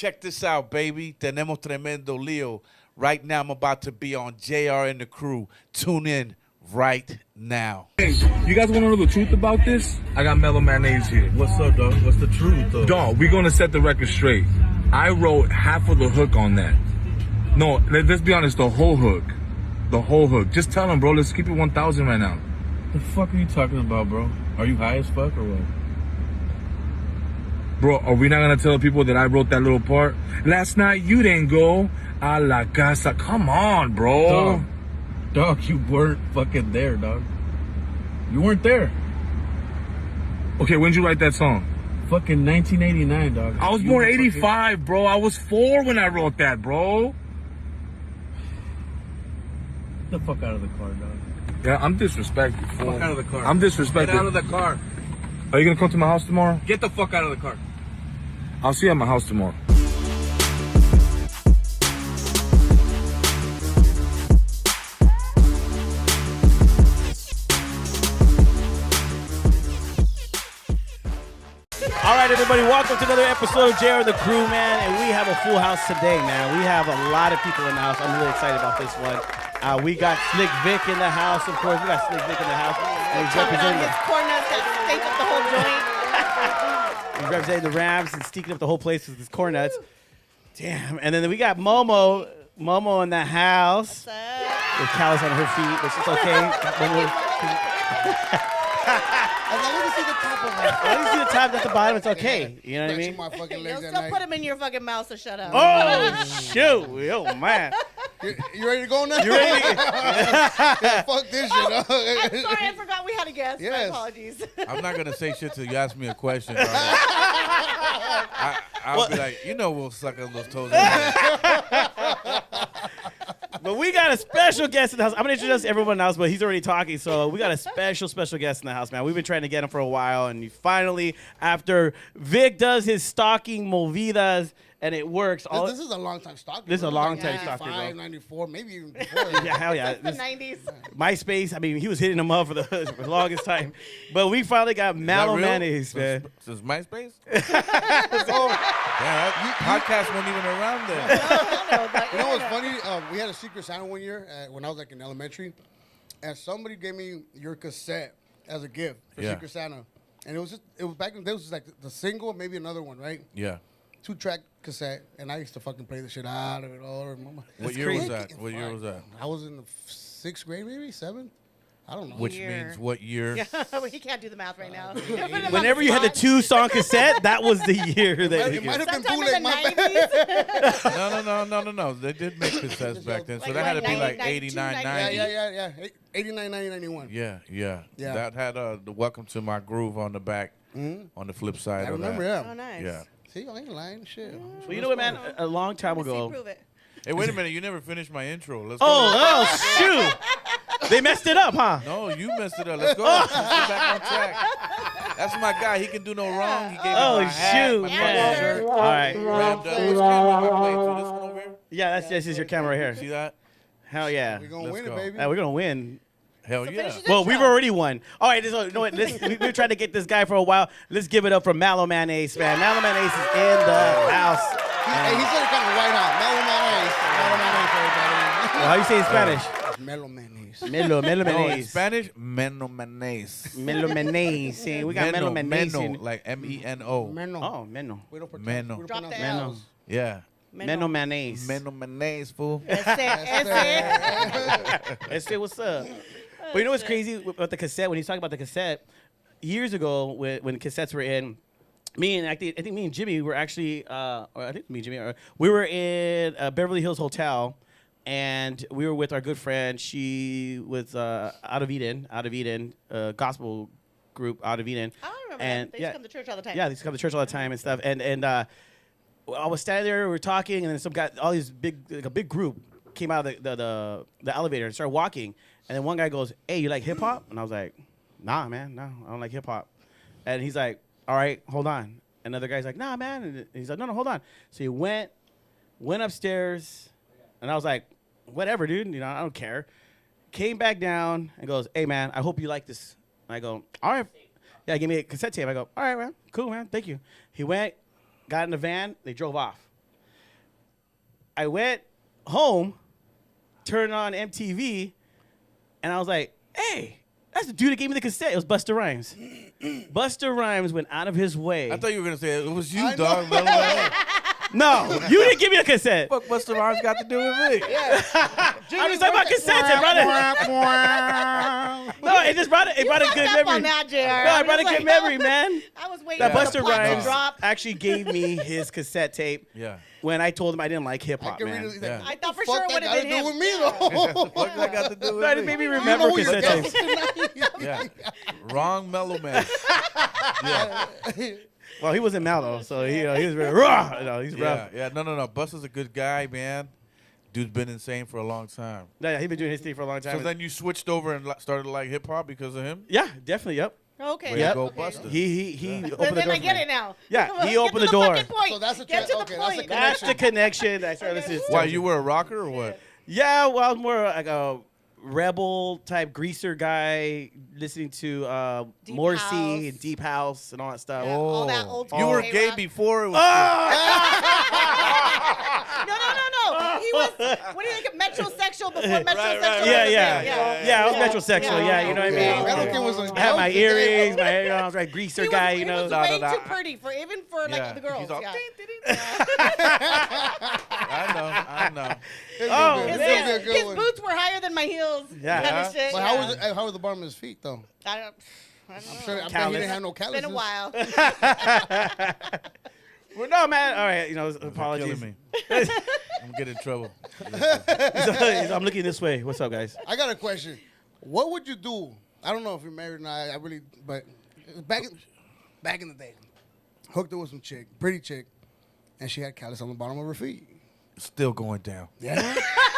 check this out, baby. Tenemos tremendo lío. Right now, I'm about to be on JR and the Crew. Tune in right now. Hey, you guys want to know the truth about this? I got Mellow Man Ace here. What's up, dog? What's the truth, though? Dog, we're going to set the record straight. I wrote half of the hook on that. No, let's be honest, the whole hook. The whole hook. Just tell them, bro. Let's keep it 1,000 right now. The fuck are you talking about, bro? Are you high as fuck or what? Bro, are we not going to tell people that I wrote that little part? Last night, you didn't go a la casa. Come on, bro. Dog, you weren't fucking there, dog. You weren't there. Okay, when did you write that song? Fucking 1989, dog. I was born 85, bro. I was 4 when I wrote that, bro. Get the fuck out of the car, dog. Yeah, I'm disrespected. Get the fuck out of the car. I'm disrespected. Get out of the car. Are you going to come to my house tomorrow? Get the fuck out of the car. I'll see you at my house tomorrow. All right, everybody, welcome to another episode of JR and the Crew, man. And we have a full house today, man. We have a lot of people in the house. I'm really excited about this one. We got Slick Vic in the house, of course. We got Slick Vic in the house. And he's representing his corners that stink up the whole joint. He's representing the Rams and stinking up the whole place with his corn nuts. Damn. And then we got Momo in the house. What's up? With callus on her feet, but it's okay. As long as you see the top of my As long as you see the top, not the bottom, it's okay. You know what I mean? my fucking legs You'll at still night. put them in your fucking mouth, so shut up. Oh, shoot. Oh, man. You ready to go now? You ready? Yeah, fuck this shit. I'm sorry, I forgot we had a guest. My Yes. apologies. I'm not going to say shit till you ask me a question. Dog. I'll be like, we'll suck on those toes. But we got a special guest in the house. I'm going to introduce everyone else, but he's already talking. So we got a special guest in the house, man. We've been trying to get him for a while. And finally, after Vic does his stalking movidas, and it works. This is a long time stalking. This is a bro. long Like time stalking, 95, bro. 94, maybe even before. Yeah, hell yeah. The 90s. MySpace, I mean, he was hitting them up for the longest time. But we finally got Mellow Man Ace, man. Since MySpace? Damn, podcast wasn't even around then. You know what's funny? We had a Secret Santa one year when I was like in elementary, and somebody gave me your cassette as a gift for Secret Santa, and it was back in the day. It was like the single, maybe another one, right? Yeah. 2-track cassette, and I used to fucking play the shit out of it all. What year was that? What year was that? I was in the 6th grade, maybe 7th. I don't know. Which means what year? Yeah, he can't do the math right now. Whenever you had the 2-song cassette, that was the year that It might have been Sometime bootleg. in the My 90s. No. They did make cassettes back then, so Like that had to be 90, like 92, 89, 90. Yeah. 89, 90, 91. Yeah. Yeah. That had the Welcome to My Groove on the back, on the flip side I of remember, that. yeah. Oh, nice. Yeah. See, I ain't lying. Shit. Well, you know what, man? A long time ago. Prove it. Hey, wait a minute. You never finished my intro. Let's go. Oh, shoot. They messed it up, huh? No, you messed it up. Let's go. Let's get back on track. That's my guy. He can do no wrong. He gave me my hat, shoot. my Yeah. fucking shirt. All right. Rammed up. Which camera am I playing to? This one over here? Yeah, this is your camera right here. See that? Hell yeah. We're going to Let's win go. it, baby. We're going to win. Hell yeah. finish it. Well, we've already won. All right, so, you know what? We've been trying to get this guy for a while. Let's give it up for Mellow Man Ace, man. Mellow Man Ace is in the house. Hey, he said it kind of white out. Mellow Man Ace. Mellow Man Ace, everybody. Well, how you say in Spanish? Mellow Man Ace. Mellow Man Oh, in Ace. Spanish, Mellow Man Ace. Mellow Man Ace. See, we got Mellow Man Ace. Meno, like M-E-N-O. Menno. Oh, Menno. We don't pronounce- Menno. we don't Drop pronounce the Menno. L's. Yeah. Mellow Man Ace. Mellow Man Ace, fool. Say what's up. But you know what's crazy with the cassette? When he's talking about the cassette, years ago when cassettes were in, I think me and Jimmy were actually, we were in Beverly Hills Hotel, and we were with our good friend. She was out of Eden, gospel group out of Eden. I remember And that. They used to come to church all the time. Yeah, they used to come to church all the time and stuff. And I was standing there, we were talking, and then some guy, all these a big group came out of the elevator and started walking. And then one guy goes, "Hey, you like hip hop?" And I was like, "Nah, man, no, I don't like hip hop." And he's like, "All right, hold on." Another guy's like, "Nah, man." And he's like, "No, hold on." So he went upstairs, and I was like, "Whatever, dude. I don't care." Came back down and goes, "Hey, man, I hope you like this." And I go, "All right." Yeah, give me a cassette tape. I go, "All right, man. Cool, man. Thank you." He went, got in the van. They drove off. I went home, turned on MTV, and I was like, hey, that's the dude that gave me the cassette. It was Busta Rhymes. Busta Rhymes went out of his way. I thought you were gonna say it was you, I dog. know. Mellow Man. No, you didn't give me a cassette. Fuck, Busta Rhymes got to do with me. I was talking about cassettes. It brought no, it just brought it. It brought a good Up memory. on that, JR. No, it brought a good memory, man. I was waiting That for Busta the plot to Rhymes drop. actually gave me his cassette tape Yeah. when I told him I didn't like hip I hop, can man. read it. Yeah. I thought for Fuck sure it that would got have to been do him. with me though. Fuck that got to do with No, it me. made me You remember know who your cassette guest tapes. is tonight. Yeah. Wrong Mellow Man. Yeah. Well, he wasn't mellow, so he was very raw. He's rough. Yeah. No. Busta's a good guy, man. Dude's been insane for a long time. Yeah, he's been doing his thing for a long time. So then you switched over and started to like hip hop because of him? yeah, definitely. Yep. Okay. Way to Yep. go, Okay. Busta. He opened the Then door. I for get me. it now. Yeah, Come on, he get opened to the door. fucking point. So that's a Get to the okay, that's a point. That's the connection. I started listening. Why, you were a rocker or what? Yeah, well, I was more like a rebel type greaser guy, listening to Deep Morrissey House. and Deep House and all that stuff. Yeah, all that old You were K-rock. gay before it was. No. He was, what do you think, metrosexual before metrosexual? Yeah, I was metrosexual. Yeah, you know what I Okay. mean. I don't think it was a I had my joke. earrings, my hair. I was like greaser guy, you know. He was way No. too pretty for even for Yeah. like the girls. He's all, Yeah. I know. Oh, It's man. gonna be a good His one. boots were higher than my heels. Yeah. Kind of shit. But yeah. how was the bottom of his feet though? I don't know. Sure, I bet he Callous. didn't have no It's calluses. been a while. Well, no, man. All right, You're apologies. killing me. I'm getting in trouble. I'm looking this way. What's up, guys? I got a question. What would you do? I don't know if you're married or not. I really, but back in the day, hooked up with some chick, pretty chick, and she had callus on the bottom of her feet. Still going down. Yeah.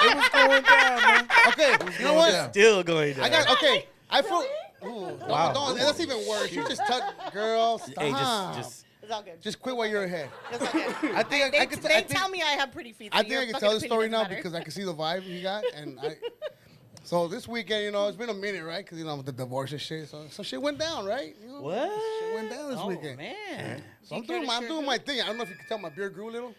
It was going down, man. Okay. You know going what? down. Still going down. I got okay. I feel. Ooh, Wow. Don't, that's even worse. You just touch, girl. Stop. Hey, just It's all good. Just quit while you're ahead. It's all good. I think They, I could. they tell me I have pretty feet. I so think your I can fucking tell the story opinion now doesn't matter. because I can see the vibe he got, and I. So this weekend, you know, it's been a minute, right? Because you know with the divorce and shit, so shit went down, right? You know, What? Shit went down this Oh, weekend. man. So I'm You care to doing share my thing. I don't know if you can tell my beard grew a little.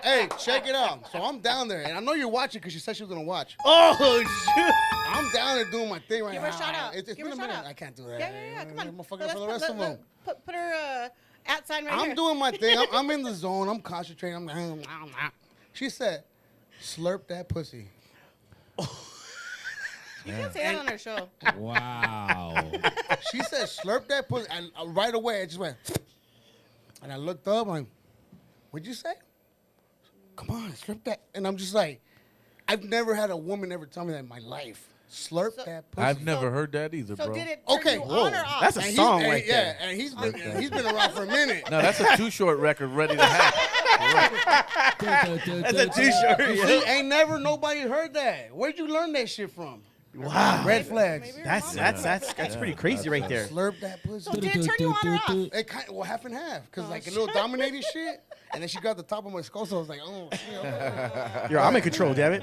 Hey, check it out. So I'm down there, and I know you're watching because she said she was gonna watch. Oh, shoot. I'm down there doing my thing right Give now. her a shout out. It's Give been her a a shout minute. out. I can't do that. Yeah. Come on. I'm Let's fucking for the rest of them. Put her at sign right here. I'm doing my thing. I'm in the zone. I'm concentrating. She said, "Slurp that pussy." You can say that on our show. Wow. She said, "Slurp that pussy," and right away I just went, and I looked up. I'm like, "What'd you say?" Come on, slurp that. And I'm just like, I've never had a woman ever tell me that in my life. Slurp So- that pussy. I've never heard that either, So bro. did it turn Okay, you whoa. on or off? That's a And song and- right yeah, there. and he's been around for a minute. No, that's a Too Short record ready to happen. That's a t-shirt. See, ain't never nobody heard that. Where'd you learn that shit from? Wow. Red flags. Maybe your That's pretty crazy right there. Slurp that pussy. So did it turn you on or off? It kind well, half and half, because like a little dominating shit, and then she got the top of my skull, so I was like, oh, shit, Yo, I'm in control, damn it.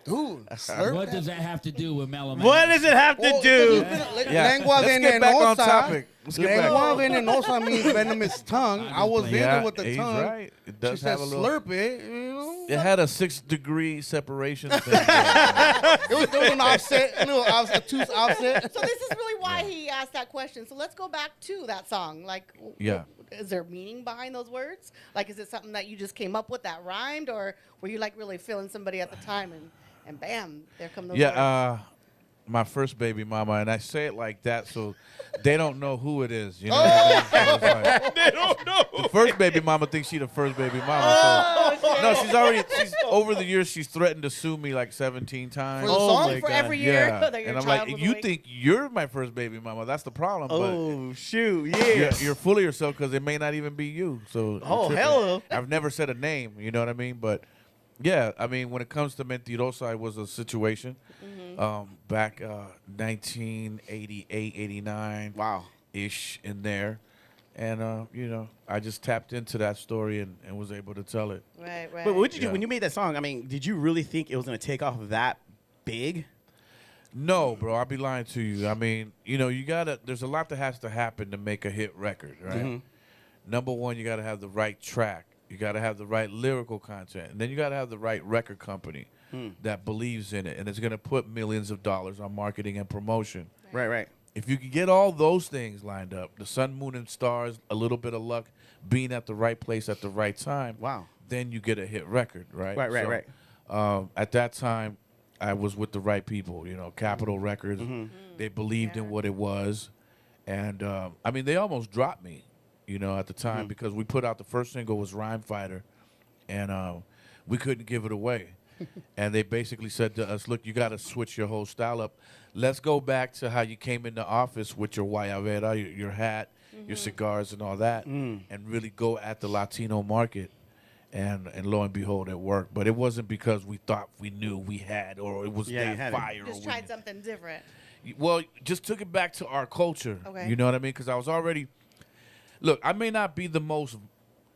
dude, slurp What that. does that have to do with Mellow Man? What does it have to Well, do? Yeah. Lengua Let's get back on venenosa. topic. Let's get back. Lengua venenosa means venomous tongue. I was in Yeah, there with the he's tongue. right. It She does said, have a little. slurp it. You know? It had a 6-degree separation thing. It was an offset, a little offset, two offset. So this is really why he asked that question. So let's go back to that song. Like, Yeah. is there meaning behind those words? Like, is it something that you just came up with that rhymed, or were you like really feeling somebody at the time, and bam, there come those words? Yeah, my first baby mama, and I say it like that so they don't know who it is. You know what I mean? So it's like, They don't know. the first baby mama thinks she the first baby mama. So. No, she's over the years she's threatened to sue me like 17 times. For the song? my For God. every year Yeah, that your and I'm child like, was you awake. think you're my first baby mama? That's the problem. Oh, shoot. But Yeah. you're full of yourself because it may not even be you. So you're Oh, tripping. hello. I've never said a name. You know what I mean? But yeah, I mean, when it comes to Mentirosa, it was a situation back 1988, 89. Wow. Ish in there. And, you know, I just tapped into that story and was able to tell it. Right. But what did you do Yeah. when you made that song? I mean, did you really think it was going to take off that big? No, bro, I'll be lying to you. I mean, you know, there's a lot that has to happen to make a hit record, right? Number one, you got to have the right track. You got to have the right lyrical content. And then you got to have the right record company that believes in it and is going to put millions of dollars on marketing and promotion. Right. If you can get all those things lined up, the sun, moon, and stars, a little bit of luck, being at the right place at the right time, Wow. then you get a hit record, right? Right. At that time, I was with the right people, Capitol Records. They believed in what it was. And, I mean, they almost dropped me, at the time because we put out the first single was Rhyme Fighter, and we couldn't give it away. And they basically said to us, look, you got to switch your whole style up. Let's go back to how you came in the office with your guayabera, your hat, your cigars and all that, and really go at the Latino market. And lo and behold, it worked. But it wasn't because we thought we knew we had or it was that fire. Just tried something different. Well, just took it back to our culture. Okay. You know what I mean? Because I was already... Look, I may not be the most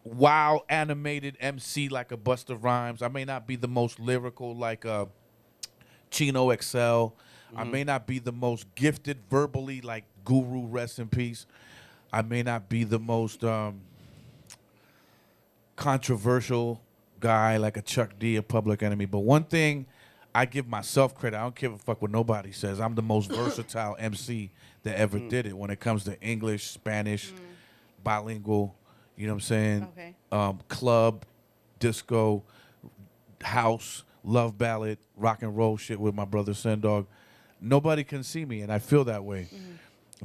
wild animated MC like a Busta Rhymes. I may not be the most lyrical like a Chino XL. I may not be the most gifted verbally like Guru, rest in peace. I may not be the most controversial guy like a Chuck D, a Public Enemy. But one thing I give myself credit. I don't give a fuck what nobody says. I'm the most versatile MC that ever did it when it comes to English, Spanish, bilingual, you know what I'm saying? Okay. Club, disco, house, love ballad, rock and roll shit with my brother Sendog. Nobody can see me, and I feel that way.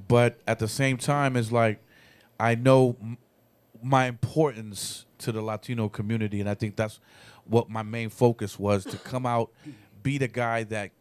But at the same time, it's like I know my importance to the Latino community, and I think that's what my main focus was, to come out, be the guy that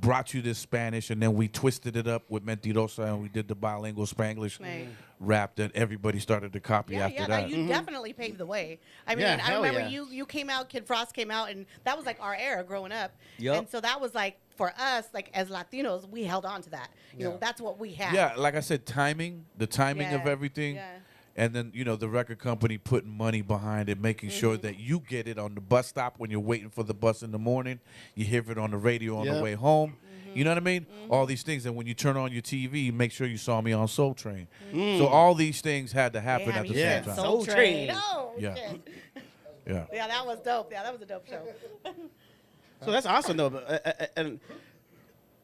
brought you this Spanish, and then we twisted it up with Mentirosa, and we did the bilingual Spanglish Right. rap that everybody started to copy after that. You definitely paved the way. I mean, Yeah, I hell remember yeah. you came out, Kid Frost came out, and that was like our era growing up. Yup. And so that was like, for us, like as Latinos, we held on to that. You know, that's what we had. Yeah, like I said, the timing of Yeah, everything. yeah. And then, the record company putting money behind it, making sure that you get it on the bus stop when you're waiting for the bus in the morning. You hear it on the radio on the Yep. way home. You know what I mean? All these things. And when you turn on your TV, make sure you saw me on Soul Train. So all these things had to happen Damn, at the you same said time. Soul Train. Oh, Yeah. shit. Yeah. Yeah, that was dope. Yeah, that was a dope show. So that's awesome, though. And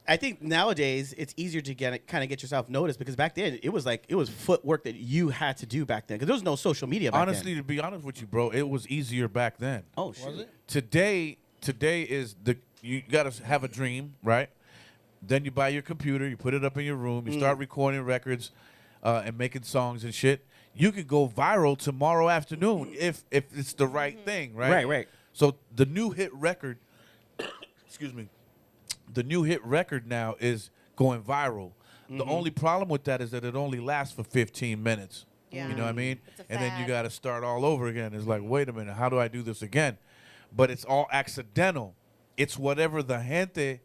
I think nowadays it's easier to kind of get yourself noticed, because back then it was footwork that you had to do back then, because there was no social media back Honestly, to be honest with you, bro, it was easier back then. Oh, shit. Was it? Today is you got to have a dream, right? Then you buy your computer, you put it up in your room, you start recording records and making songs and shit. You could go viral tomorrow afternoon if it's the right thing, right? Right. So the new hit record, excuse me, the new hit record now is going viral. The only problem with that is that it only lasts for 15 minutes. Yeah. You know what I mean? It's a And then you fad. got to start all over again. It's like, wait a minute, how do I do this again? But it's all accidental. It's whatever the gente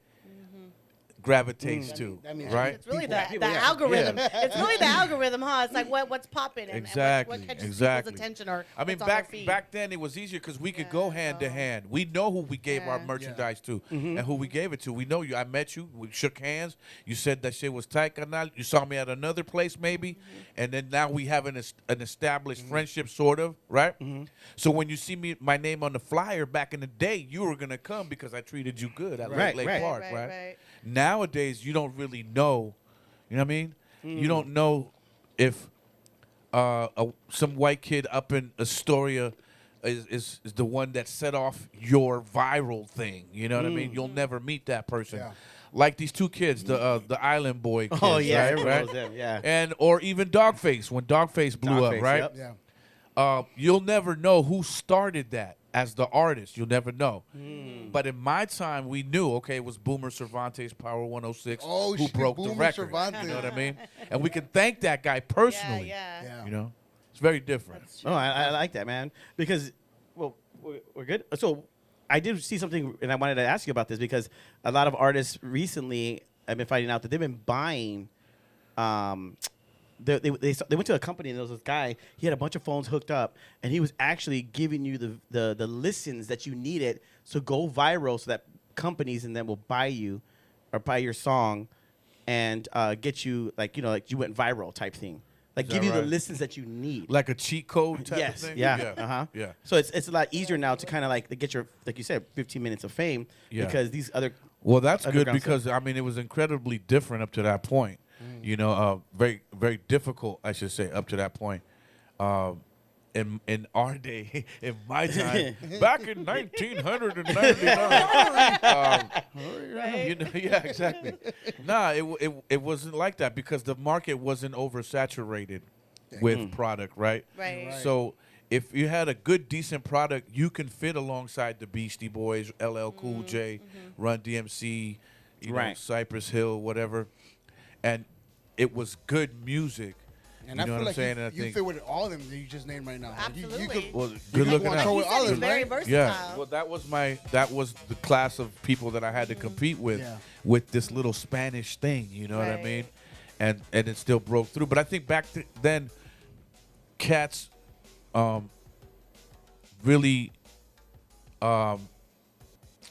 gravitates to, that means right? It's really People, the yeah. algorithm. Yeah. It's really the algorithm, huh? It's like what's popping and Exactly, what catches exactly. people's attention, or I mean, what's on their back feed. back then it was easier because we could go hand to hand. We know who we gave our Yeah. merchandise to and who we gave it to. We know you. I met you. We shook hands. You said that shit was tight, canal. You saw me at another place maybe, and then now we have an established friendship, sort of, right? So when you see my name on the flyer back in the day, you were gonna come because I treated you good at Right, Lake right. Park, Right, right? right. Nowadays, you don't really know. You know what I mean? You don't know if some white kid up in Astoria is the one that set off your viral thing. You know what I mean? You'll never meet that person. Yeah. Like these two kids, the Island Boy kids, Oh, yeah, right? everyone right? knows them, yeah. And or even Dogface, when Dogface blew Dogface, up, right? yep. Yeah. You'll never know who started that as the artist. You'll never know. But in my time, we knew, okay, it was Boomer Cervantes, Power 106, Oh, who shit, broke the Boomer record. Cervantes. You know what I mean? And we can thank that guy personally. Yeah. Yeah. You know? It's very different. Oh, I like that, man. Because, well, we're good. So I did see something, and I wanted to ask you about this, because a lot of artists recently, I've been finding out that they've been buying. They went to a company, and there was this guy. He had a bunch of phones hooked up, and he was actually giving you the listens that you needed to go viral, so that companies and then will buy you or buy your song and get you like you went viral type thing. like Is give that you the right? listens that you need. Like a cheat code type Yes. of thing? Yeah. Uh-huh. Yeah. So it's a lot easier now to kind of like get your, like you said, 15 minutes of fame Yeah. because these other. Well, that's good Underground because I mean it was incredibly different up to that point. You know, very very difficult, I should say, up to that point. In our day, in my time, back in 1999. You know, yeah, exactly. Nah, it wasn't like that because the market wasn't oversaturated with product, right? Right. So if you had a good, decent product, you can fit alongside the Beastie Boys, LL Cool J, Run DMC, you know, Right. Cypress Hill, whatever, and it was good music. And You I know feel what I'm like saying? And I you think- fit with all of them that you just named right now. Like, you Absolutely. could, Well, you good could looking control out. Like with you all said, of he's them, very right? versatile. Well, that was the class of people that I had to compete with, Yeah. with this little Spanish thing. You know what I Right. mean? And it still broke through. But I think back then, cats, really,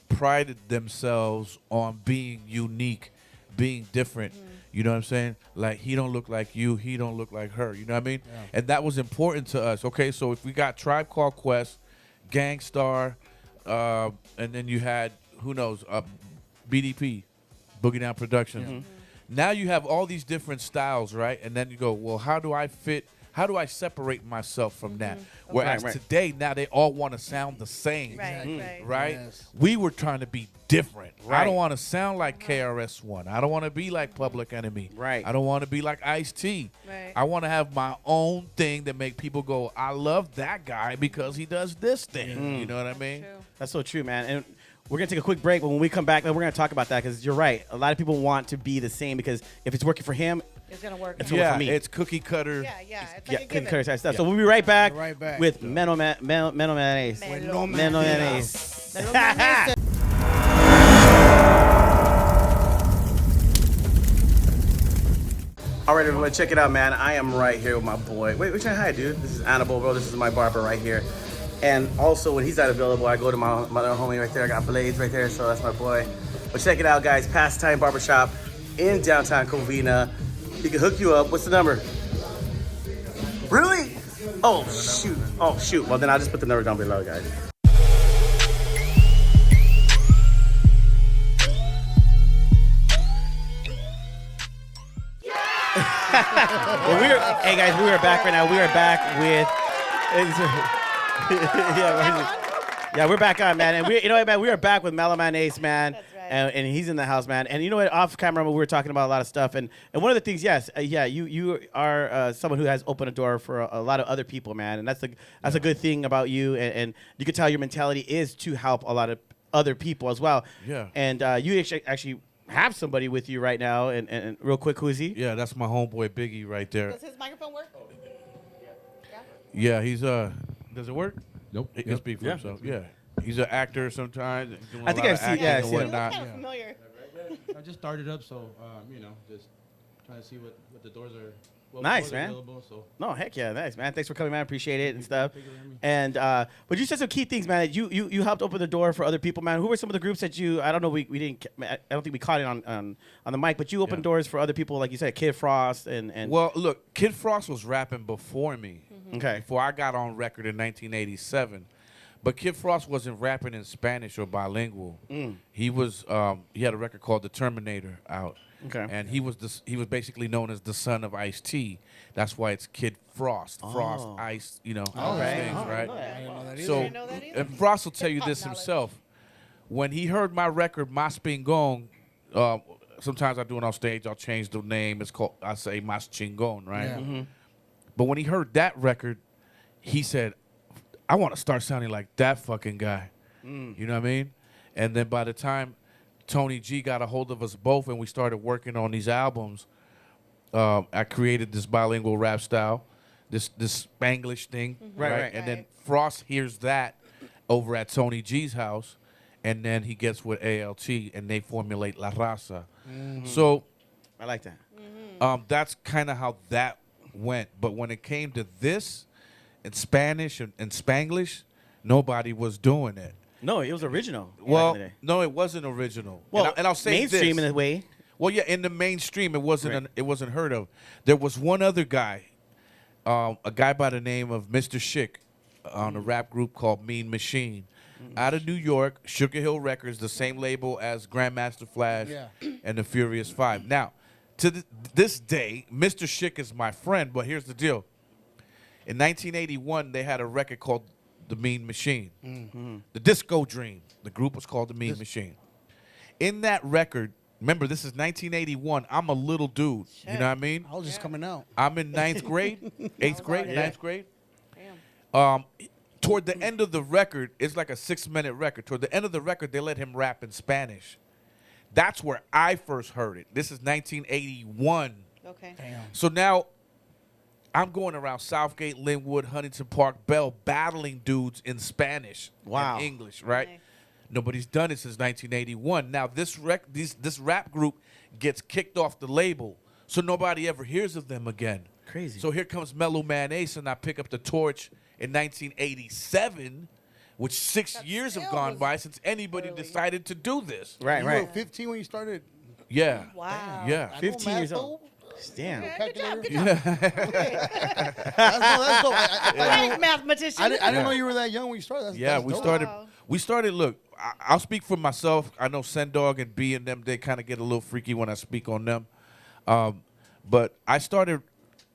prided themselves on being unique, being different. You know what I'm saying? Like, he don't look like you, he don't look like her. You know what I mean? And that was important to us. Okay, so if we got Tribe Called Quest, Gangstar, and then you had, who knows, BDP, Boogie Down Productions. Now you have all these different styles, right? And then you go, well, how do I fit? How do I separate myself from that? Whereas Right. today, now they all want to sound the same. Right, right. Right? Yes. We were trying to be different. I Right. don't want to sound like KRS-One. I don't want to be like Public Enemy. Right. I don't want to be like Ice-T. Right. I want to have my own thing that make people go, I love that guy because he does this thing. You know what I mean? True. That's so true, man. And we're gonna take a quick break. But when we come back, then we're gonna talk about that because you're right. A lot of people want to be the same because if it's working for him, It's gonna work. It's now. working Yeah, for me. it's cookie cutter. Yeah, yeah. It's yeah, like a cookie given. cutter type stuff. So we'll be right back, Right back. with Mellow Man Ace. Mellow Mellow Man Ace. Mellow Man Ace. All right, everyone, check it out, man. I am right here with my boy. Wait, which hi, dude. This is Annabelle, bro. This is my barber right here. And also, when he's not available, I go to my other homie right there. I got Blades right there, so that's my boy. But check it out, guys. Pastime Barbershop in downtown Covina. He can hook you up. What's the number? Really? Oh, shoot. Oh, shoot. Well, then I'll just put the number down below, guys. Well, hey guys, we are back right now. We are back with, yeah, we're back on, man. And you know what, man, we are back with Mellow Man Ace, man. That's right. And he's in the house, man. And you know what, off camera, we were talking about a lot of stuff. And one of the things, yes, you are someone who has opened a door for a lot of other people, man. And that's a good thing about you. And you can tell your mentality is to help a lot of other people as well. Yeah. And you actually have somebody with you right now. And real quick, who is he? Yeah, that's my homeboy Biggie right there. Does his microphone work? Yeah, he's does it work? Nope. He can Yep. speak for himself. Yeah. He's an actor sometimes. Doing I think a lot I've of seen- acting yeah, I've and seen him. He looks whatnot. kind of familiar. I just started up, so just trying to see what the doors are. What Nice, doors are man. Available, so. No, heck yeah, nice, man. Thanks for coming, man. Appreciate it and stuff. Thank you for having me. And but you said some key things, man. That you helped open the door for other people, man. Who were some of the groups that you? I don't know. We didn't. I don't think we caught it on the mic, but you opened Yeah. doors for other people, like you said, Kid Frost and. Well, look, Kid Frost was rapping before me. Okay. Before I got on record in 1987. But Kid Frost wasn't rapping in Spanish or bilingual. He was he had a record called The Terminator out. Okay. And he was basically known as the son of Ice-T. That's why it's Kid Frost. Frost, Oh. Ice, you know, All those right. things, Oh, right? I didn't know that either. So, didn't know that either. and Frost will tell you Hip-hop this knowledge. himself. When he heard my record, Mas Pingon, sometimes I do it on stage, I'll change the name. It's called, I say Mas Chingon, right? Yeah. But when he heard that record, he said, I want to start sounding like that fucking guy. You know what I mean? And then by the time Tony G got a hold of us both and we started working on these albums, I created this bilingual rap style, this Spanglish thing, Right. And then Right. Frost hears that over at Tony G's house, and then he gets with ALT and they formulate La Raza. So I like that. that's kind of how that went. But when it came to this, in Spanish and Spanglish, nobody was doing it. No, it was original. back Well, in the day. no, it wasn't original. Well, and I'll say mainstream this. in a way. Well, yeah, in the mainstream, it wasn't Right. it wasn't heard of. There was one other guy a guy by the name of Mr. Schick on a rap group called Mean Machine. Out of New York, Sugar Hill Records, the same label as Grandmaster Flash and the Furious Five. Now, to this day, Mr. Schick is my friend, but here's the deal. In 1981, they had a record called The Mean Machine. The Disco Dream. The group was called The Mean Machine. In that record, remember, this is 1981. I'm a little dude. You know what I mean? I was just coming out. I'm in 9th grade, 8th grade, already- 9th grade. Toward the end of the record, it's like a 6-minute record. Toward the end of the record, they let him rap in Spanish. That's where I first heard it. This is 1981. Okay. So now I'm going around Southgate, Linwood, Huntington Park, Bell, battling dudes in Spanish Wow. and English, right? Nice. Nobody's done it since 1981. Now this rap group gets kicked off the label, so nobody ever hears of them again. Crazy. So here comes Mellow Man Ace, and I pick up the torch in 1987, which 6 years have still gone was by since anybody early. decided to do this. Right, You were right. 15 when you started. Yeah. Wow. Yeah. I know, 15 math, years old. fool. Damn. Okay, good job. Good Yeah. That's dope. Thanks, mathematician. I didn't know you were that young when you started. That's, Yeah, that's we dope. started. Wow. We started. Look, I'll speak for myself. I know Sendog and B and them. They kind of get a little freaky when I speak on them. But I started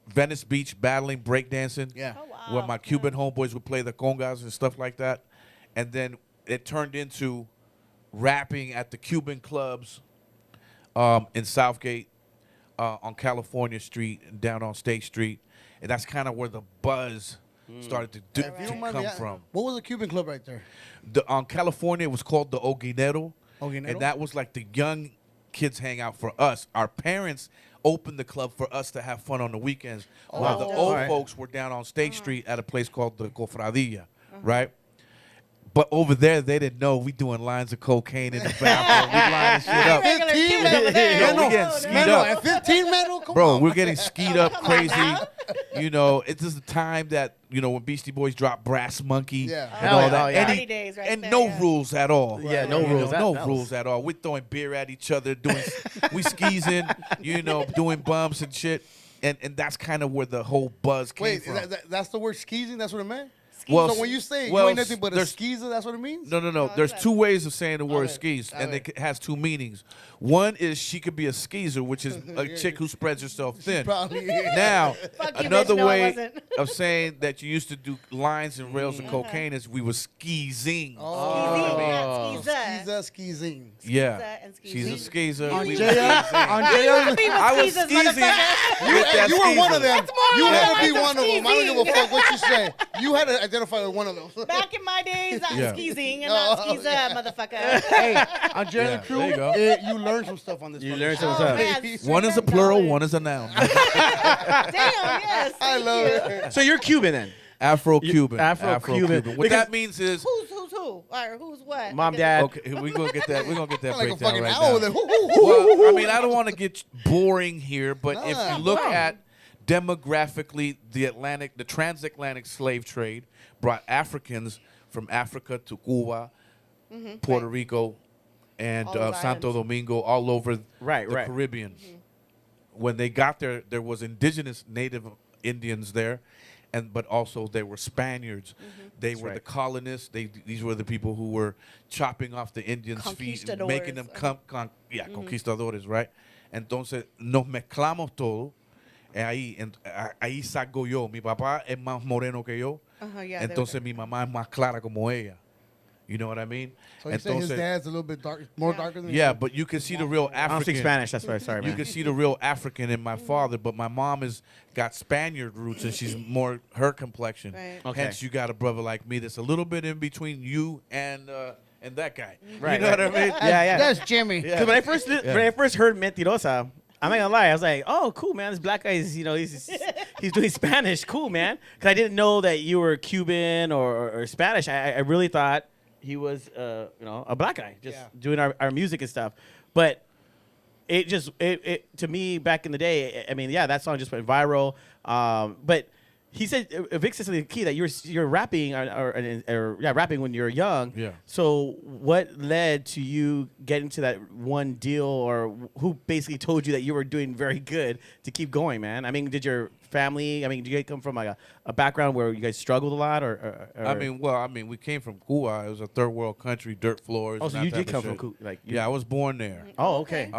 Venice Beach battling breakdancing. Yeah. Oh, wow. Where my Cuban homeboys would play the congas and stuff like that, and then it turned into rapping at the Cuban clubs in Southgate, on California Street, and down on State Street, and that's kind of where the buzz started to, If you to don't mind come me, from. What was the Cuban club right there? On California, it was called the Oguinero, Oguinero? and that was like the young kids hangout for us. Our parents opened the club for us to have fun on the weekends, while the Oh. old Alright. folks were down on State Street at a place called the Cofradilla, right? But over there, they didn't know we doing lines of cocaine in the bathroom. We lining shit up. Regular 15 Cuban over there. Yo, we No, getting no, skied Mano, up. at 15, Mano, come Bro, on. we're getting skied up Come on crazy. now. You know, it's just the time that, when Beastie Boys dropped Brass Monkey Yeah. and Hell all yeah. that. Oh, yeah. Party days right and there, no yeah. rules at all. Yeah, no You know, rules. no That was- rules at all. We're throwing beer at each other, we skeezing, doing bumps and shit. And that's kind of where the whole buzz came Wait, from. that's the word skeezing? That's what it meant? Well, So when you say well, you ain't nothing but a there's- skeezer, that's what it means? No. Oh, There's okay. two ways of saying the word Okay. skis, and Okay. it has two meanings. One is she could be a skeezer, which is a chick who spreads herself thin. Probably. Now, Fuck you, another bitch. No, I way wasn't. of saying that you used to do lines and rails of cocaine is we were skeezing. Skeezing, not skeezer. Skeezing. Yeah. and She's a skeezing. skeezer. On we JR, were skeezing. on You used to JR, be with I was skeezers, skeezing motherfucker. with that you were one of skeezer. them. more You than had to be just one of them. I don't give a skeezing. fuck what you say. You had to identify with one of those. Back in my days, I was Yeah. skeezing and not skeezer, motherfucker. Hey, on JR Yeah, the crew, there you go. you learned some stuff on this. You fucking learned show. some stuff. man, One is a straight up plural, knowledge. one is a noun. Damn, yes. I thank love you. it. So you're Cuban then? Afro-Cuban. Afro-Cuban. What that means is, Who's who? Or who's what? Mom, Like, dad. okay, we're gonna get that. We're gonna get that Like a breakdown fucking right owl now. with it. Well, I mean, I don't want to get boring here, but if Nah. you look at demographically, the transatlantic slave trade brought Africans from Africa to Cuba, Puerto Rico, and All those Santo islands. Domingo, all over Right, the right. Caribbean. When they got there, there was indigenous native Indians there, but also there were Spaniards. They were right. the colonists. These were the people who were chopping off the Indians' feet and making them conquistadores, right? Entonces nos mezclamos todo. Ahí salgo yo. Mi papá es más moreno que yo. Yeah, Entonces mi mamá es más clara como ella. You know what I mean? So you say his dad's a little bit more darker than Yeah, but you can see the real I don't speak African. Spanish. That's why. Sorry, You man. can see the real African in my father, but my mom has got Spaniard roots, and she's more her complexion. Right. Okay. Hence, you got a brother like me that's a little bit in between you and that guy. Right, You know right. what I mean? Yeah, yeah. That's Jimmy. Yeah. Because when I first heard Mentirosa, I'm not gonna lie, I was like, oh, cool, man. This black guy is, he's doing Spanish. Cool, man. Because I didn't know that you were Cuban or Spanish. I really thought he was, a black guy just doing our music and stuff. But it just, to me, back in the day, I mean, yeah, that song just went viral. But he said, Vic said something key that you're rapping or rapping when you're young. Yeah. So what led to you getting to that one deal, or who basically told you that you were doing very good to keep going, man? I mean, did your family? I mean, do you guys come from like a background where you guys struggled a lot, or I mean, we came from Cuba. It was a third world country, dirt floors. oh, and so that you type did of come from shit. Cuba, like Yeah, I was born there. Oh, okay.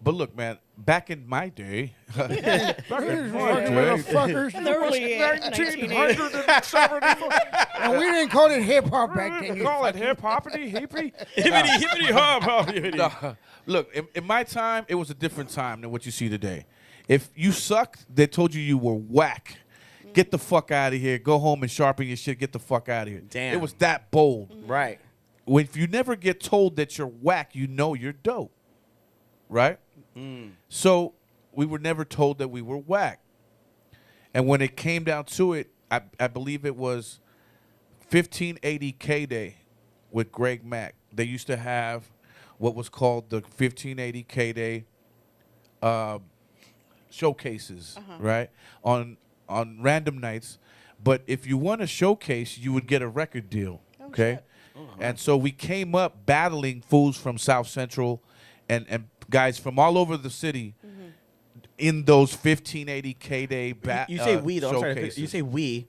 But look, man, back in my day, Motherfuckers. In the early 1980s. And we didn't call it hip hop back then. call it hip hoppity hippie. hippity hop. No, look, in my time, it was a different time than what you see today. If you sucked, they told you were whack. Get the fuck out of here. Go home and sharpen your shit. Get the fuck out of here. Damn. It was that bold. Right. If you never get told that you're whack, you know you're dope. Right? So we were never told that we were whack. And when it came down to it, I believe it was 1580 K-Day with Greg Mack. They used to have what was called the 1580 K-Day showcases, right? On random nights. But if you won a showcase, you would get a record deal, okay? And so we came up battling fools from South Central and guys from all over the city in those 1580 K-Day You say we though. I'm sorry. showcases. You say we.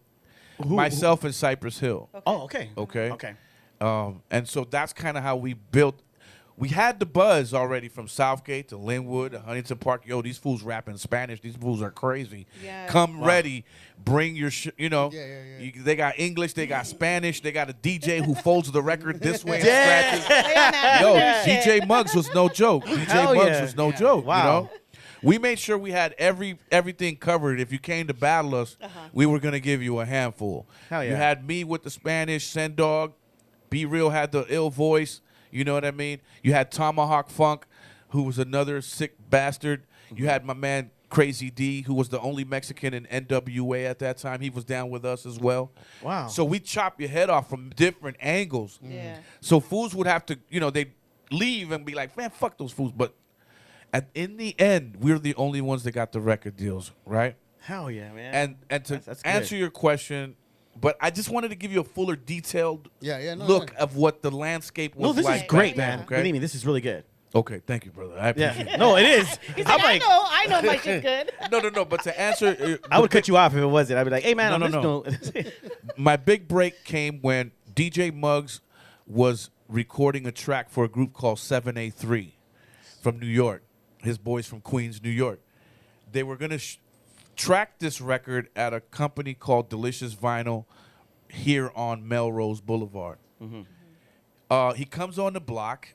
Myself and Cypress Hill. Oh, okay. Okay. Okay. And so that's kind of how we built. We had the buzz already from Southgate to Linwood to Huntington Park. Yo, these fools rapping Spanish. These fools are crazy. Yes. Come ready. Bring your Yeah, yeah, yeah. They got English. They got Spanish. They got a DJ who folds the record this way and scratches. Yo, DJ Muggs was no joke. DJ Hell Muggs yeah. was no joke. Wow. You know? We made sure we had everything covered. If you came to battle us, we were gonna give you a handful. Hell yeah. You had me with the Spanish, Sendog, Be Real had the ill voice. You know what I mean? You had Tomahawk Funk, who was another sick bastard. You had my man Crazy D, who was the only Mexican in NWA at that time. He was down with us as well. Wow. So we chop your head off from different angles. Yeah. So fools would have to, they'd leave and be like, man, fuck those fools. But in the end, we're the only ones that got the record deals, right? Hell yeah, man. And to That's good. answer your question, but I just wanted to give you a fuller, detailed Yeah, no, look no. of what the landscape was No, this like. is great, back man. then, What do you mean? This is really good. Okay, thank you, brother. I appreciate Yeah. No, it is. He's I'm like, I know my shit's good. it. No. But to answer, I would cut you off if it wasn't. I'd be like, hey, man, No, I'm no, listening. my big break came when DJ Muggs was recording a track for a group called 7A3 from New York. His boys from Queens, New York. They were going to track this record at a company called Delicious Vinyl here on Melrose Boulevard. He comes on the block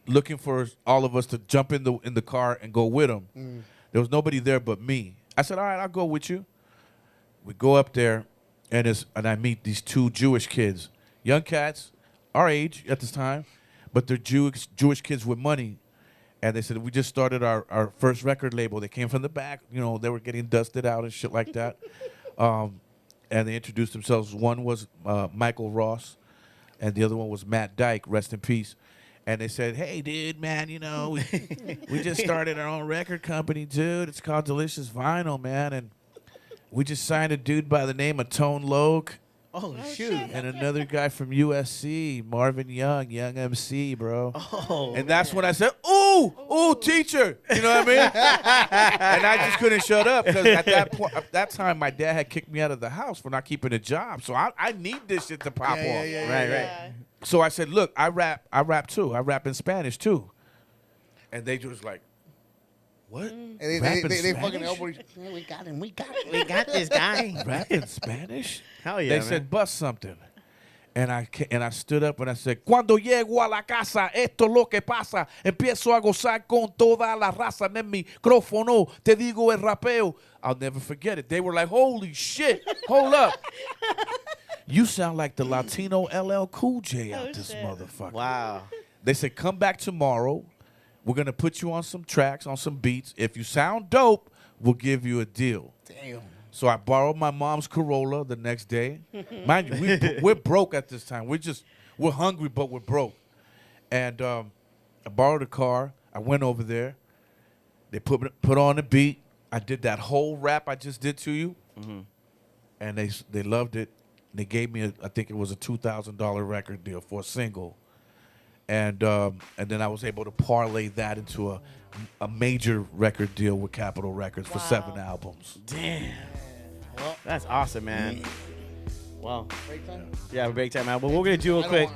looking for all of us to jump in the car and go with him. There was nobody there but me. I said, all right, I'll go with you. We go up there, and I meet these two Jewish kids, young cats, our age at this time, but they're Jewish kids with money. And they said, we just started our first record label. They came from the back. They were getting dusted out and shit like that. And they introduced themselves. One was Michael Ross, and the other one was Matt Dyke, rest in peace. And they said, hey, dude, man, we just started our own record company, dude. It's called Delicious Vinyl, man. And we just signed a dude by the name of Tone Loc. Oh, shoot. And another guy from USC, Marvin Young MC, bro. Oh. And that's when I said, ooh, teacher. You know what I mean? And I just couldn't shut up because at that time, my dad had kicked me out of the house for not keeping a job. So I need this shit to pop off. Right. So I said, look, I rap too. I rap in Spanish too. And they just like, what? And they Spanish? fucking elbow each other. We got him. We got this guy. Rap in Spanish? Hell yeah, They man. said, bust something. And I stood up and I said, cuando llego a la casa, esto es lo que pasa. Empiezo a gozar con toda la raza en el micrófono. Te digo el rapeo. I'll never forget it. They were like, holy shit, hold up. You sound like the Latino LL Cool J out this motherfucker. Wow. They said, come back tomorrow. We're going to put you on some tracks, on some beats. If you sound dope, we'll give you a deal. Damn. So I borrowed my mom's Corolla the next day. Mind you, we're broke at this time. We're hungry, but we're broke. And I borrowed a car. I went over there. They put on the beat. I did that whole rap I just did to you. And they loved it. They gave me, I think it was a $2,000 record deal for a single. And then I was able to parlay that into a major record deal with Capitol Records for 7 albums. Damn. That's awesome, man. Wow. Break time? Yeah, break time, man. But we're gonna do real quick.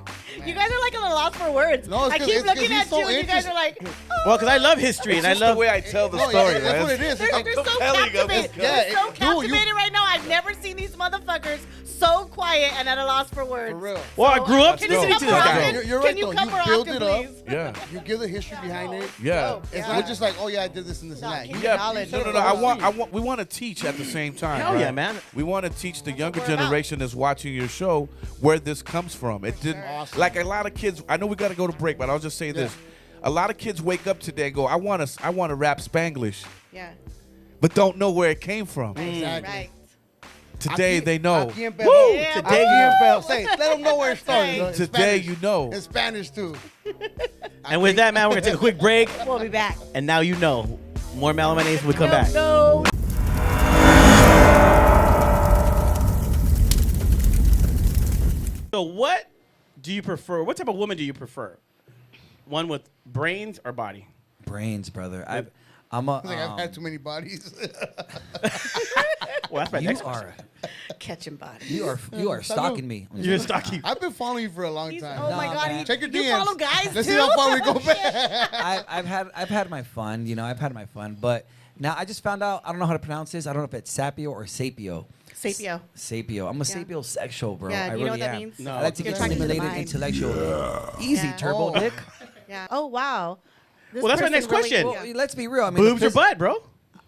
You guys are like a little lost for words. No, it's I 'cause- keep it's 'cause looking he's at so you, and you guys are like, Well, because I love history and I love. the way I tell the No, story, yeah, that's man. what it is. they're, It's like, they're so telling them captivated. it's good. They're so Yeah, dude, captivated right now. I've never seen these motherfuckers so quiet and at a loss for words. for real. Well, I grew up Can you listening come to more this guy. often? You're Can right, you though. come You more build often, it up. please? Yeah. You give the history behind it. Yeah. It's not just like, oh yeah, I did this and this and No, that. give You me Yeah, knowledge. no. We want to teach at the same time. Hell right? yeah, man. We want to teach the younger what we're about. generation that's watching your show where this comes from. It didn't like a lot of kids. I know we got to go to break, but I'll just say this: a lot of kids wake up today and go, "I want to rap Spanglish," Yeah. but don't know where it came from. Exactly. Right. Today they know. Aquí en Woo! Perú. Yeah. Today Aquí en you. Perú. Say, let them know where it started. right. In Today Spanish. you know. In Spanish too. And with that, man, we're gonna take a quick break. We'll be back. And now you know. More Mellow Man Ace when we come back. No. So what do you prefer? What type of woman do you prefer? One with brains or body? Brains, brother. I'm a. I think I've had too many bodies. Well, that's my You next are. Catching body. You are stalking me. You're stalking. I've been following you for a long He's, time. oh my Nah, God. man. He, Check your you DMs. follow guys Let's too? see how far we go back. I've had my fun. You know, I've had my fun. But now I just found out. I don't know how to pronounce this. I don't know if it's sapio or sapio. Sapio. Sapio. I'm a sapiosexual, bro. Yeah, I do you know really what that am. means? No. I like to You're get talking to the stimulated mind. intellectually. Easy, Yeah. turbo Oh. dick. Yeah. Oh, wow. This Well, that's my person next question. Well, let's be real. I mean, Boobs or butt, bro?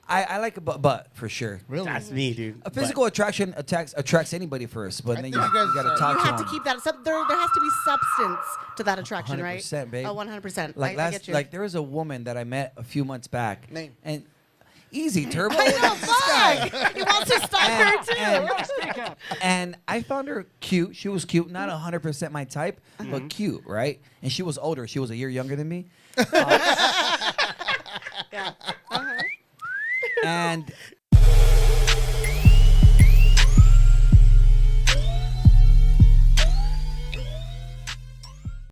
I like a butt for sure. Really? That's me, dude. A physical attraction attracts anybody first, but I then think you you guys got to are- talk You to have to them. keep that. There has to be substance to that attraction, right? 100%, babe. Oh, 100%. Like I get you. like there was a woman that I met a few months back. Name. And easy turbo. I know, fuck. He wants to stalk her too. And I found her cute. She was cute, not 100% my type, but cute, right? And she was older. She was a year younger than me. Yeah. And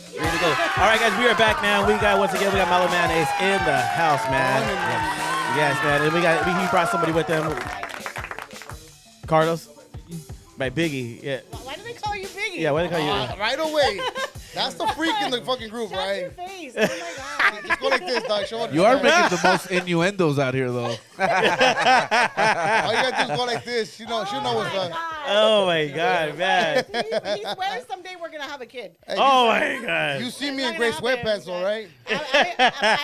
Here we go. All right, guys, we are back, man. We got Mellow Man Ace in the house, man. Yes, man. And he brought somebody with him. Carlos, by Biggie. Yeah, Why do they call you Biggie? yeah. What do they call you? Right away. That's the freak in the fucking group, Shut right? your face. Oh my God. Just go like this, dog. Show it. You are making the most innuendos out here, though. All you gotta do is go like this. She'll know what's up. Oh my God, man. He swears someday we're gonna have a kid. Hey, Oh my God. you see It's me not in gray gonna happen. sweatpants, all right?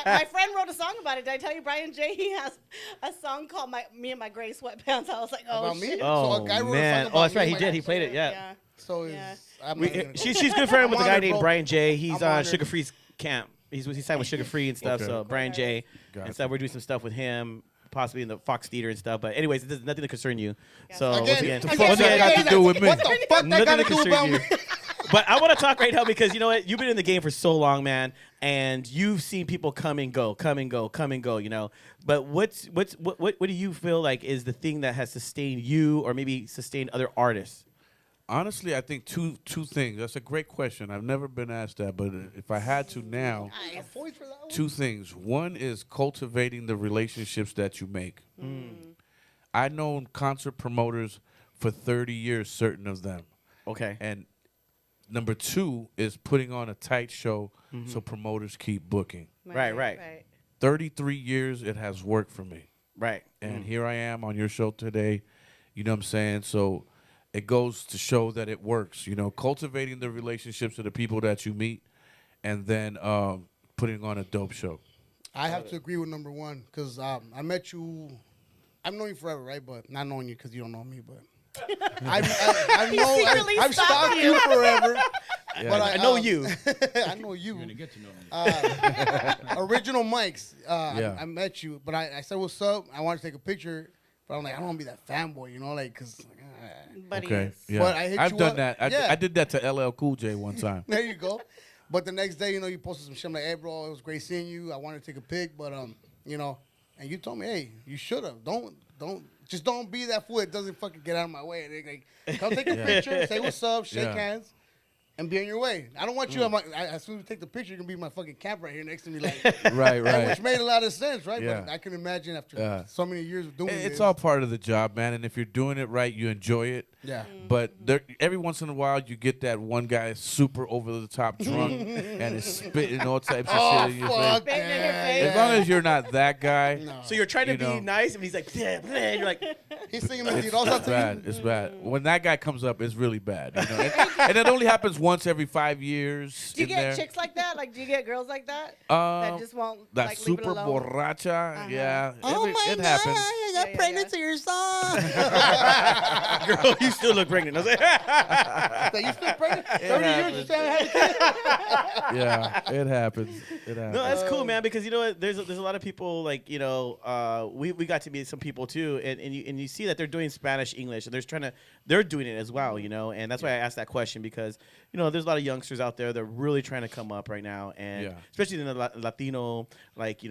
My friend wrote a song about it. Did I tell you Brian J? He has a song called Me and My Gray Sweatpants. I was like, oh About me? shit. So Oh a guy wrote a man. song Oh, that's about right. me He and did. my- He played it. Yeah. Yeah. So Yeah. I'm not gonna- She's good friend with a I'm guy honored, named bro. Brian J. He's I'm on honored. Sugar Free's camp. He's signed with Sugar Free and stuff. Okay. So Brian J. Gotcha. And stuff. We're doing some stuff with him, possibly in the Fox Theater and stuff. But anyways, it does nothing to concern you. So once again, the fuck that got to do with me? What the fuck that Nothing got to to do concern about you. me? But I want to talk right now because you know what? You've been in the game for so long, man, and you've seen people come and go, come and go, come and go. You know, but what do you feel like is the thing that has sustained you, or maybe sustained other artists? Honestly, I think two things. That's a great question. I've never been asked that, but if I had to now, Points for that one? two things. One is cultivating the relationships that you make. I've known concert promoters for 30 years, certain of them. Okay. And number two is putting on a tight show so promoters keep booking. Right. 33 years, it has worked for me. Right. And here I am on your show today. You know what I'm saying? So it goes to show that it works. You know, cultivating the relationships of the people that you meet and then putting on a dope show. I have to agree with number one because I met you. I've known you forever, right? But not knowing you because you don't know me. But secretly I've stalking stalked you forever. But I know you. I know you. You're gonna get to know me. Original mics. Yeah. I met you, but I said, "What's up?" I wanted to take a picture, but I'm like, I don't want to be that fanboy, you know, like because. But he Okay. is. Yeah. But I hit I've you done up. that. Yeah. I did that to LL Cool J one time. There you go. But the next day, you know, you posted some shit. I'm like, hey, bro, it was great seeing you. I wanted to take a pic, but you know, and you told me, hey, you should have. Don't be that fool that doesn't fucking get out of my way. Like, come take a picture, say what's up, shake Yeah. hands. and be on your way. I don't want you. As soon as we take the picture, you're gonna be my fucking camp right here next to me, like Right, which made a lot of sense, right? Yeah. But I can imagine after so many years of doing It's this. all part of the job, man. And if you're doing it right, you enjoy it. Yeah. But every once in a while, you get that one guy super over the top drunk and is spitting all types of shit in your fuck face. Spitting in your that. face. As long as you're not that guy, No. So you're trying to You be know. nice, and he's like, yeah, and you're like, He's singing it's Mentirosa to bad. you. It's bad. When that guy comes up, it's really bad. You know? and it only happens once every 5 years. Do you in get there. chicks like that? Like, do you get girls like that? Um, That just won't That like, leave it super alone? borracha, yeah. Oh my it God, happens. I got Yeah, pregnant yeah. to your song. girl, you still look pregnant. I was like, That you still pregnant? 30 years you still haven't had a kid? Yeah, it happens. It happens. no, that's cool, man. Because you know what, there's a lot of people like we got to meet some people too, and you see that they're doing Spanish, English, and they're doing it as well, and that's why I asked that question because there's a lot of youngsters out there that are really trying to come up right now, and especially in the Latino, like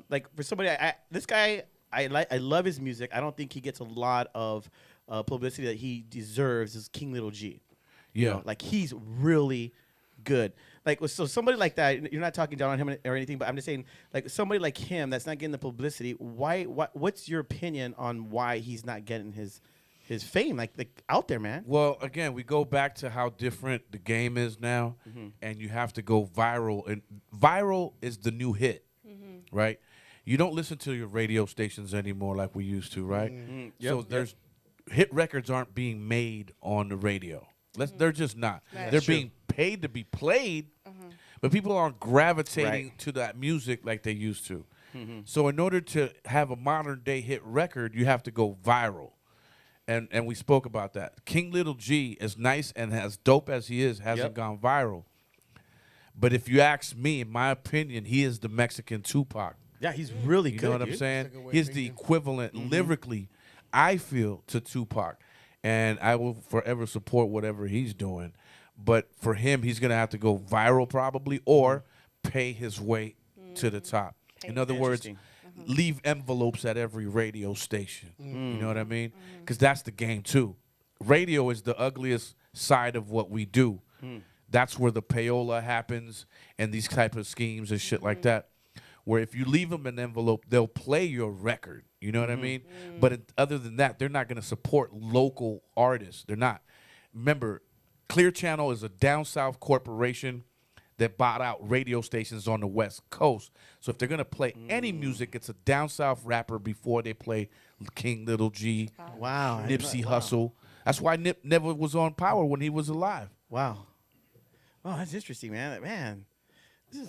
like for somebody, this guy. I love his music. I don't think he gets a lot of publicity that he deserves. Is King Little G? Yeah. Like he's really good. Like so, somebody like that. You're not talking down on him or anything, but I'm just saying, like somebody like him that's not getting the publicity. What's your opinion on why he's not getting his fame like out there, man? Well, again, we go back to how different the game is now, and you have to go viral. And viral is the new hit, right? You don't listen to your radio stations anymore like we used to, right? So there's hit records aren't being made on the radio. They're just not. Right. They're being paid to be played, but people aren't gravitating to that music like they used to. So in order to have a modern day hit record, you have to go viral. And we spoke about that. King Little G, as nice and as dope as he is, hasn't gone viral. But if you ask me, in my opinion, he is the Mexican Tupac. Yeah, he's really You good. know what I'm dude. saying? That's a good way He's of the thinking. equivalent lyrically, I feel, to Tupac. And I will forever support whatever he's doing. But for him, he's going to have to go viral probably or pay his way to the top. In other words, Interesting. leave envelopes at every radio station. You know what I mean? Because that's the game too. Radio is the ugliest side of what we do. That's where the payola happens and these type of schemes and shit like that. Where if you leave them an envelope, they'll play your record. You know what I mean? But other than that, they're not going to support local artists. They're not. Remember, Clear Channel is a down south corporation that bought out radio stations on the West Coast. So if they're going to play any music, it's a down south rapper before they play King Little G, Wow. Nipsey Hussle. That's why Nip never was on Power when he was alive. Wow. Oh, that's interesting, man. Man, this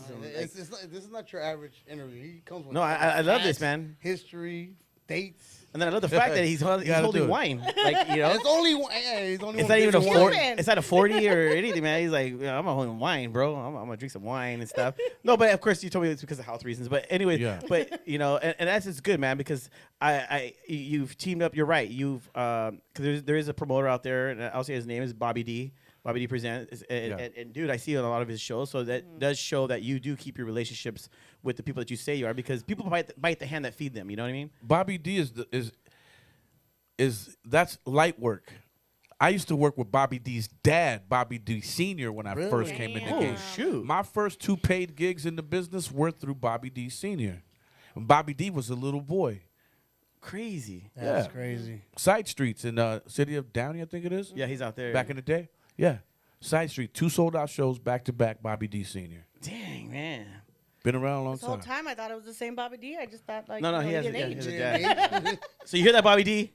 is This is not your average interview. He comes with No, I love this, facts, man. History, dates. and then I love the fact that he's gotta do holding it. wine. Like It's only one. Hey, it's only It's one not even a big 40. Cuban. It's not a 40 or anything, man. He's like, I'm holding wine, bro. I'm gonna drink some wine and stuff. No, but of course you told me it's because of health reasons. But anyway, Yeah. but and that's just good, man, because you've teamed up. You're right. You've because there is a promoter out there, and I'll say his name is Bobby D. Bobby D presents, and dude, I see on a lot of his shows. So that does show that you do keep your relationships with the people that you say you are, because people bite the hand that feed them. You know what I mean? Bobby D is that's light work. I used to work with Bobby D's dad, Bobby D Sr., when I first came in the Oh game. shoot! My first 2 paid gigs in the business were through Bobby D Sr. When Bobby D was a little boy. Crazy. That's Yeah. crazy. Side streets in the city of Downey, I think it is. Yeah, he's out there. Back in the day. Yeah. Side street, 2 sold out shows back to back, Bobby D Sr. Dang, man. Been around a long This whole time. time I thought it was the same Bobby D. I just thought like No, you he know, has didn't yeah, age. he has a dad. So you hear that, Bobby D?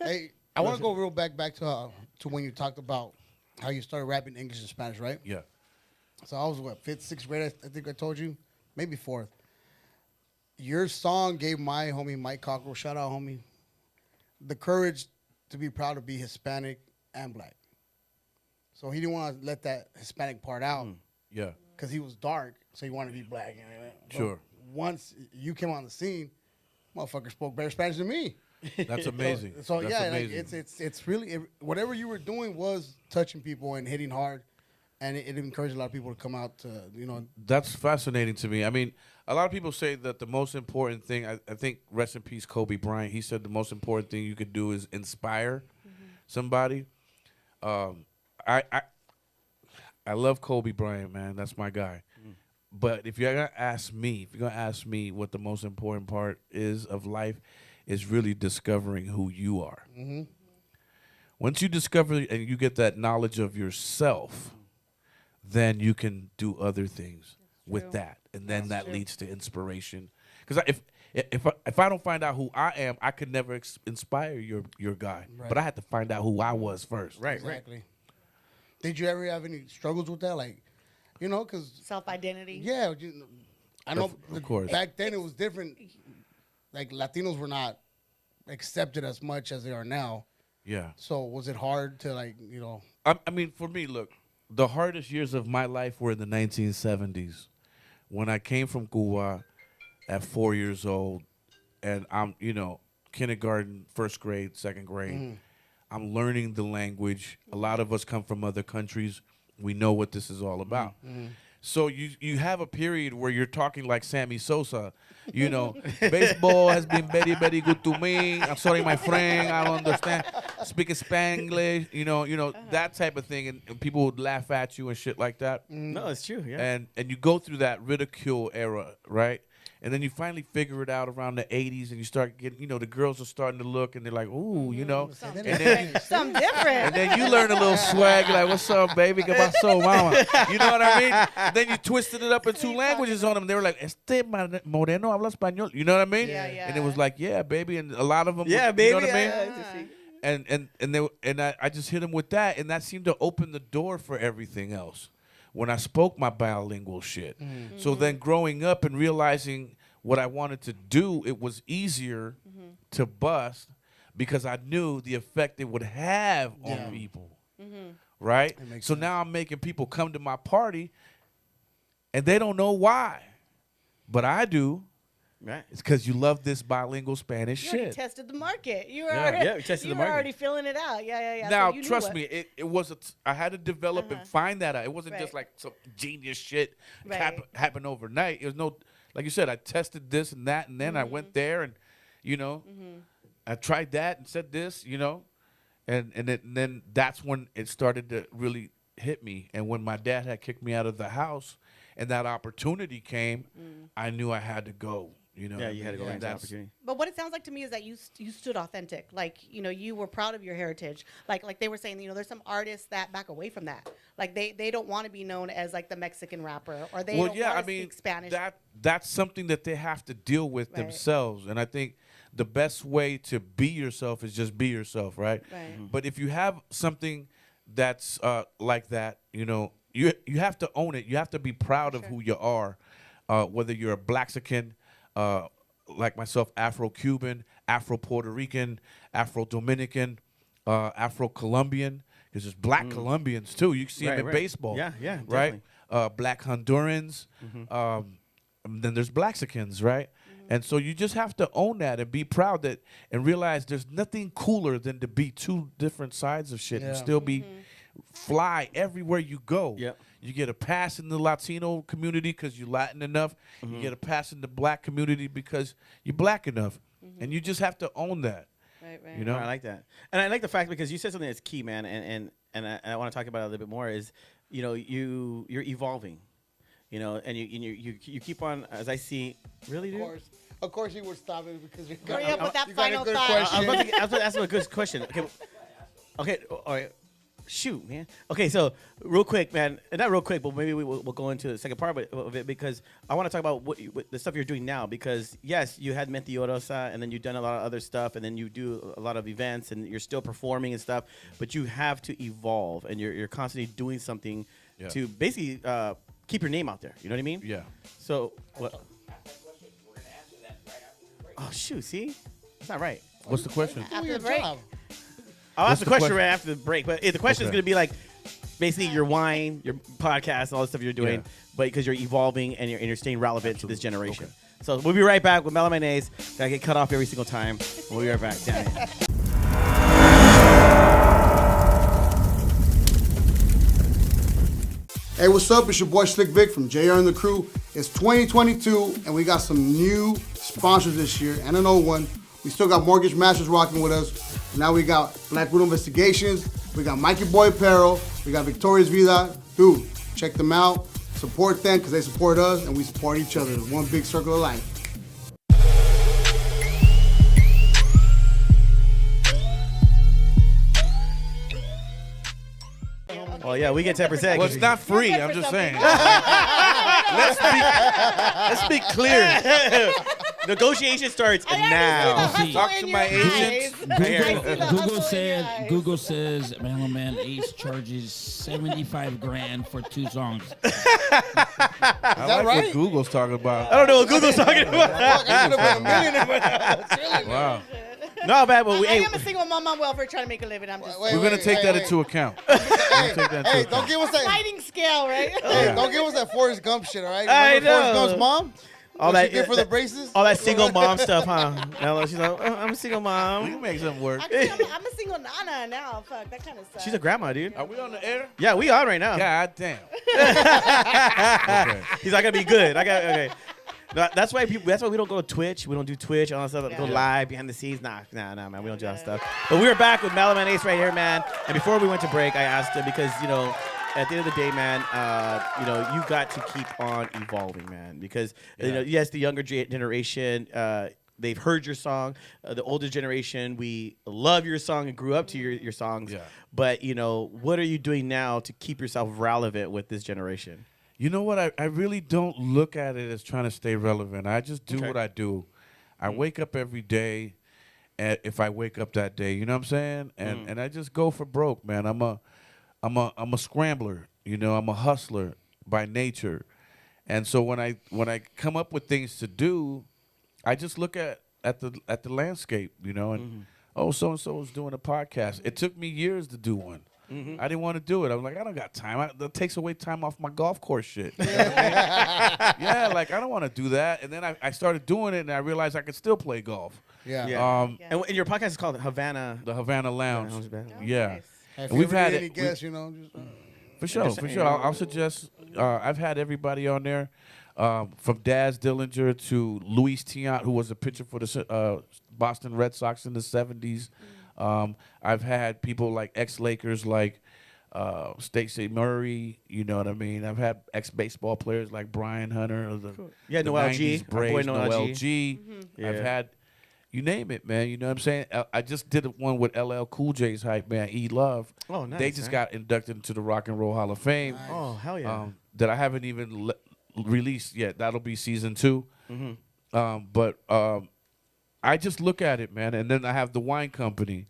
Hey, I want to go real back to when you talked about how you started rapping English and Spanish, right? Yeah. So I was what, 5th, 6th grade? I think I told you, maybe 4th. Your song gave my homie Mike Cockrell, shout out homie, the courage to be proud to be Hispanic and black. So he didn't want to let that Hispanic part out Yeah. because he was dark, so he wanted to be black. But Sure. Once you came on the scene, motherfucker spoke better Spanish than me. That's amazing. So That's yeah, like, amazing. it's really whatever you were doing was touching people and hitting hard, and it encouraged a lot of people to come out to That's fascinating to me. I mean, a lot of people say that the most important thing, I think, rest in peace, Kobe Bryant, he said the most important thing you could do is inspire somebody. I love Kobe Bryant, man. That's my guy. But if you're gonna ask me what the most important part is of life, is really discovering who you are. Once you discover and you get that knowledge of yourself, then you can do other things with that, and then that leads to inspiration. Because if I don't find out who I am, I could never inspire your guy. Right. But I had to find out who I was first. Right, Exactly. Did you ever have any struggles with that? Like, you know, because Self-identity. yeah, I know. Of course. Back then it was different. Like Latinos were not accepted as much as they are now. Yeah. So was it hard to like, you know? I mean, for me, look, the hardest years of my life were in the 1970s, when I came from Cuba at 4 years old, and I'm, kindergarten, first grade, second grade. I'm learning the language. A lot of us come from other countries. We know what this is all about. So you have a period where you're talking like Sammy Sosa, baseball has been very, very good to me. I'm sorry, my friend, I don't understand. Speaking Spanglish, that type of thing, and people would laugh at you and shit like that. No, it's true. Yeah. And you go through that ridicule era, right? And then you finally figure it out around the 80s, and you start getting, the girls are starting to look, and they're like, ooh, Something and then, different. Something different. and then you learn a little swag, you're like, what's up, baby? ¿Qué pasó, mama? You know what I mean? And then you twisted it up in two languages on them. They were like, este moreno habla español. You know what I mean? Yeah, yeah. And it was like, yeah, baby. And a lot of them, Yeah, you baby. know what I mean? And I just hit him with that, and that seemed to open the door for everything else when I spoke my bilingual shit. So then growing up and realizing what I wanted to do, it was easier to bust because I knew the effect it would have on people, right? So now I'm making people come to my party, and they don't know why, but I do. Right. It's because you love this bilingual Spanish You already shit. tested the market. You were Yeah, already, yeah, we tested you the were market. already filling it out. Yeah. Now, So you knew trust what- me, it was I had to develop and find that out. It wasn't just Right. like some genius shit Right. happened overnight. It was no, like you said, I tested this and that, and then I went there and, I tried that and said this, and then that's when it started to really hit me. And when my dad had kicked me out of the house and that opportunity came, I knew I had to go. Yeah, you had to go into opportunity. But what it sounds like to me is that you stood authentic. Like, you were proud of your heritage. Like they were saying, there's some artists that back away from that. Like they don't want to be known as like the Mexican rapper, or they don't want to speak Spanish. That's something that they have to deal with themselves. And I think the best way to be yourself is just be yourself, right? Right. But if you have something that's like that, you have to own it. You have to be proud of who you are, whether you're a Blaxican, like myself, Afro-Cuban, Afro-Puerto Rican, Afro-Dominican, Afro-Colombian. Because there's black Colombians, too. You can see them in baseball. Yeah, right? Black Hondurans. Then there's Blaxicans, right? And so you just have to own that and be proud that and realize there's nothing cooler than to be two different sides of shit and still be fly everywhere you go. Yep. You get a pass in the Latino community because you're Latin enough. You get a pass in the black community because you're black enough. And you just have to own that. Right. You No, know? I like that, and I like the fact because you said something that's key, man, and I want to talk about it a little bit more. Is you're evolving, and you keep on, as I see. Really, dude? Of course, you would stop it because you Hurry up with that you got a final good thought. question. I was about to ask him a good question. Okay, all right. Shoot, man. Okay, so real quick, man. Not real quick, but maybe we'll go into the second part of it because I want to talk about what the stuff you're doing now. Because yes, you had Mentirosa, and then you've done a lot of other stuff, and then you do a lot of events, and you're still performing and stuff. But you have to evolve, and you're constantly doing something to basically keep your name out there. You know what I mean? Yeah. So what? Oh shoot! See, that's not right. What's the question? Do After your the break. job. I'll What's ask the the question question? right after the break. But the question is Okay. going to be like, basically your wine, your podcast, and all the stuff you're doing, Yeah. but because you're evolving and you're staying relevant to this generation. So we'll be right back with Mellow Man Ace. Gotta get cut off every single time. We'll be right back. Damn it. Hey, what's up? It's your boy Slick Vic from JR and the Crew. It's 2022, and we got some new sponsors this year and an old one. We still got Mortgage Masters rocking with us. Now we got Black Widow Investigations. We got Mikey Boy Apparel. We got Victoria's Vida. Dude, Check them out. Support them because they support us, and we support each other. One big circle of life. Oh yeah, we get 10%. Well, it's not free. I'm just saying. Let's be clear. Negotiation starts now. Talk to my agents. Google says Mellow Man Ace charges $75,000 for 2 songs. I like what Google's talking about. I don't know what Google's talking about. I should have been a millionaire. Wow. No, bad, but I am a single mom on welfare trying to make a living. I'm just Wait, We're gonna take that into account. Hey, don't give us that. sliding scale, right? Hey, don't give us that Forrest Gump shit, all right? I Remember Forrest know. Gump's mom? all What that she did for the braces? all that single mom stuff, huh? Now she's like, I'm a single We mom. can make something work. Actually, I'm a single nana now. Fuck, that kind of sucks. She's a grandma, dude. Are we on the air? Yeah, we on right now. God damn. Okay. He's not gonna be good. Okay. No, that's why we don't go to Twitch. We don't do Twitch, all that stuff. Go live behind the scenes. Nah, man. We don't do that stuff. But we are back with Mellow Man Ace right here, man. And before we went to break, I asked him because at the end of the day, man, you got to keep on evolving, man. Because yes, the younger generation, they've heard your song. The older generation, we love your song and grew up to your songs. Yeah. But what are you doing now to keep yourself relevant with this generation? You know what? I really don't look at it as trying to stay relevant. I just do what I do. I wake up every day, and if I wake up that day, you know what I'm saying? And I just go for broke, man. I'm a scrambler. I'm a hustler by nature. And so when I come up with things to do, I just look at the landscape, and so and so is doing a podcast. It took me years to do one. I didn't want to do it. I was like, I don't got time. That takes away time off my golf course shit. You know what I mean? Yeah, like I don't want to do that. And then I started doing it, and I realized I could still play golf. Yeah. And your podcast is called Havana. The Havana Lounge. Yeah. Nice. If And we've you ever had need any it. guests, just, For sure. I'll suggest. I've had everybody on there, from Daz Dillinger to Luis Tiant, who was a pitcher for the Boston Red Sox in the '70s. I've had people like ex-Lakers like Stacey Murray, you know what I mean? I've had ex-baseball players like Brian Hunter. The Noel G. 90s Braves, Noel Noel G. G. Yeah. I've had, you name it, man. You know what I'm saying? I just did one with LL Cool J's hype, man, E-Love. Oh, nice. They just got inducted into the Rock and Roll Hall of Fame. Nice. Oh, hell yeah. That I haven't even released yet. That'll be season 2. But I just look at it, man, and then I have the wine company,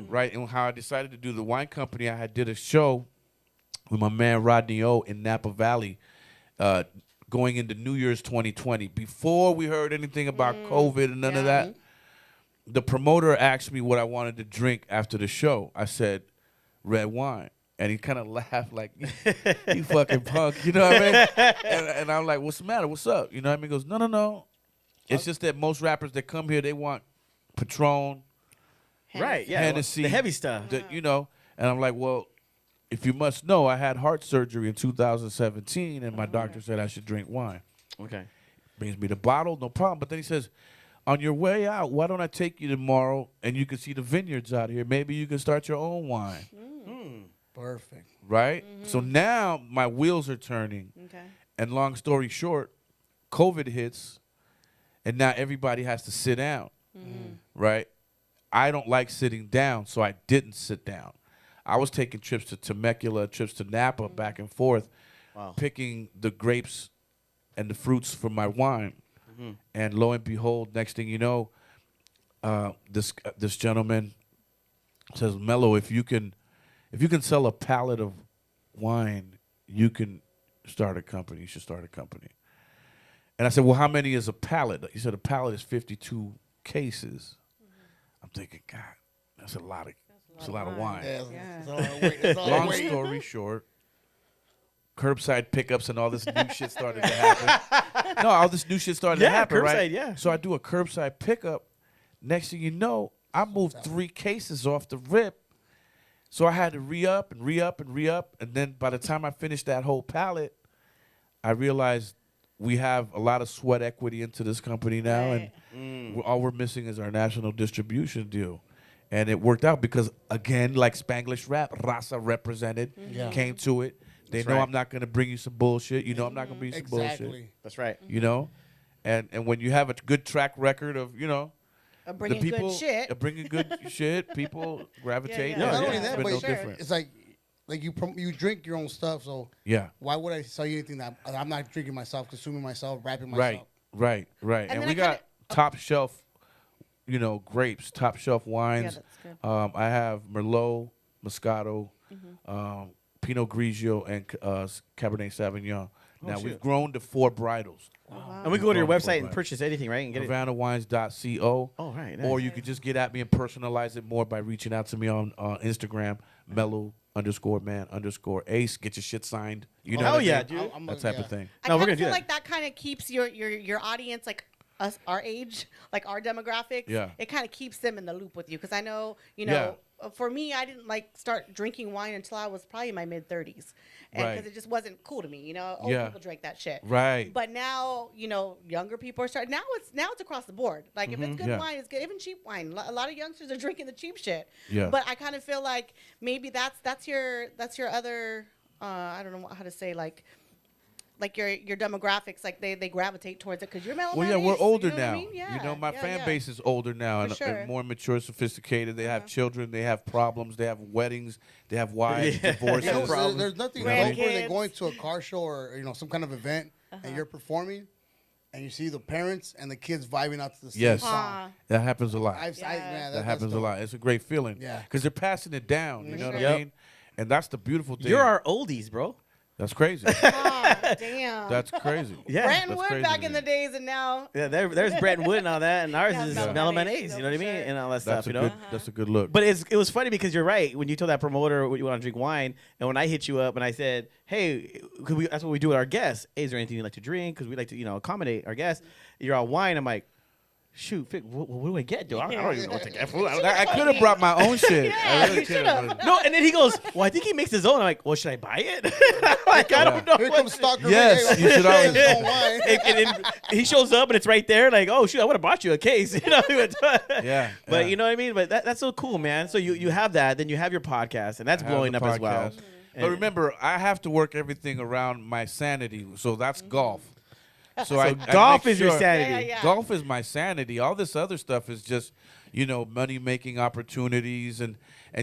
right? And how I decided to do the wine company, I did a show with my man Rodney O in Napa Valley, going into New Year's 2020. Before we heard anything about COVID and none of that, the promoter asked me what I wanted to drink after the show. I said, red wine. And he kind of laughed like, you fucking punk, you know what I mean? And I'm like, what's the matter? What's up? You know what I mean? He goes, no. It's just that most rappers that come here, they want Patron, Right, yeah. Hennessy, The heavy stuff. And I'm like, well, if you must know, I had heart surgery in 2017, and my doctor said I should drink wine. Okay. Brings me the bottle, no problem. But then he says, on your way out, why don't I take you tomorrow and you can see the vineyards out here? Maybe you can start your own wine. Perfect. Right? So now my wheels are turning. Okay. And long story short, COVID hits, and now everybody has to sit down. Right? I don't like sitting down, so I didn't sit down. I was taking trips to Temecula, trips to Napa, back and forth, picking the grapes and the fruits for my wine. And lo and behold, next thing you know, this gentleman says, Mello, if you can sell a pallet of wine, you can start a company. You should start a company. And I said, well, how many is a pallet? He said, a pallet is 52 cases. I'm thinking, God, that's a lot of wine. Yeah, it's all right. It's all Long right. story short, curbside pickups and all this new shit started to happen. No, all this new shit started to happen, right? curbside, yeah. So I do a curbside pickup. Next thing you know, I moved 3 cases off the rip. So I had to re-up. And then by the time I finished that whole pallet, I realized we have a lot of sweat equity into this company now. Right. And all we're missing is our national distribution deal. And it worked out because, again, like Spanglish rap, Raza represented, came to it. They That's know right. I'm not going to bring you some bullshit. You know I'm not going to bring you some bullshit. Exactly. That's right. You know? And when you have a good track record of, Bringing the people good shit. bringing good shit, people gravitate. Yeah, and Not yeah. only it's that, been but no sure. different. it's like you drink your own stuff, so Yeah. why would I sell you anything that I'm not drinking myself, consuming myself, rapping Right. myself? Right. And And then we I got kinda- top shelf, grapes, top shelf wines. that's good. I have Merlot, Moscato, Pinot Grigio, and Cabernet Sauvignon. Now shit. we've grown to 4 brytles. And we can go to your Growing website and forward. purchase anything, right? And get it. HavanaWines.co. Oh, right. Or Nice. you could just get at me and personalize it more by reaching out to me on Instagram, Mellow_Man_Ace. Get your shit signed. You know Hell what I yeah, mean? dude. That type of thing. I No, we're kind gonna of do feel that. like that kind of keeps your audience, like us, our age, like our demographics. Yeah. It kind of keeps them in the loop with you, because I know, Yeah. for me, I didn't start drinking wine until I was probably in my mid-30s, and Right. because it just wasn't cool to me. Old Yeah. people drank that shit. Right. But now, younger people are starting. Now it's across the board. Like if it's good Yeah. wine, it's good. Even cheap wine. A lot of youngsters are drinking the cheap shit. Yeah. But I kind of feel like maybe that's your other. I don't know how to say like your demographics, like they gravitate towards it because you're Mellow Well, Man yeah, we're Ace, older you know what I now. mean? Yeah, My yeah, fan yeah. base is older now For and sure. more mature, sophisticated. They have children, they have problems, they have weddings, they have wives, divorces. Yeah, problems. there's nothing Grandkids. doper than going to a car show or some kind of event Uh-huh. and you're performing, and you see the parents and the kids vibing out to the same Yes, song. that happens a lot. Man, Yeah. That happens a lot. It's a great feeling. Yeah. Because they're passing it down. You know what I Yep. mean? And that's the beautiful thing. You're our oldies, bro. That's crazy. Aw, damn. That's crazy. Yeah. Brenton that's Wood crazy back to in me. the days, and now Yeah, there's Bretton Wood and all that, and ours Yeah, is Mellow Mellow Man Man Ace, Ace, no, you know what I for mean? sure. And all that That's stuff, a you know? good. That's a good look. But it was funny because you're right. When you told that promoter you want to drink wine, and when I hit you up and I said, "Hey, that's what we do with our guests. Hey, is there anything you like to drink? Because we like to, accommodate our guests." You're all wine. I'm like, shoot, what do I get, dude? I don't even know what to get. I could have brought my own shit. I really you could have. No, and then he goes, "Well, I think he makes his own." I'm like, "Well, should I buy it?" I'm like, I don't know. Here what comes to- Stalker. Yes, Hey, you should always- don't wine. and then he shows up and it's right there. Like, oh shoot, I would have bought you a case. Yeah, But yeah. you know what I mean. But that's so cool, man. So you have that, then you have your podcast, and that's I have blowing the up as well. podcast. But remember, I have to work everything around my sanity. So that's golf. So I golf make is your sure- sanity. Yeah. Golf is my sanity. All this other stuff is just, money making opportunities and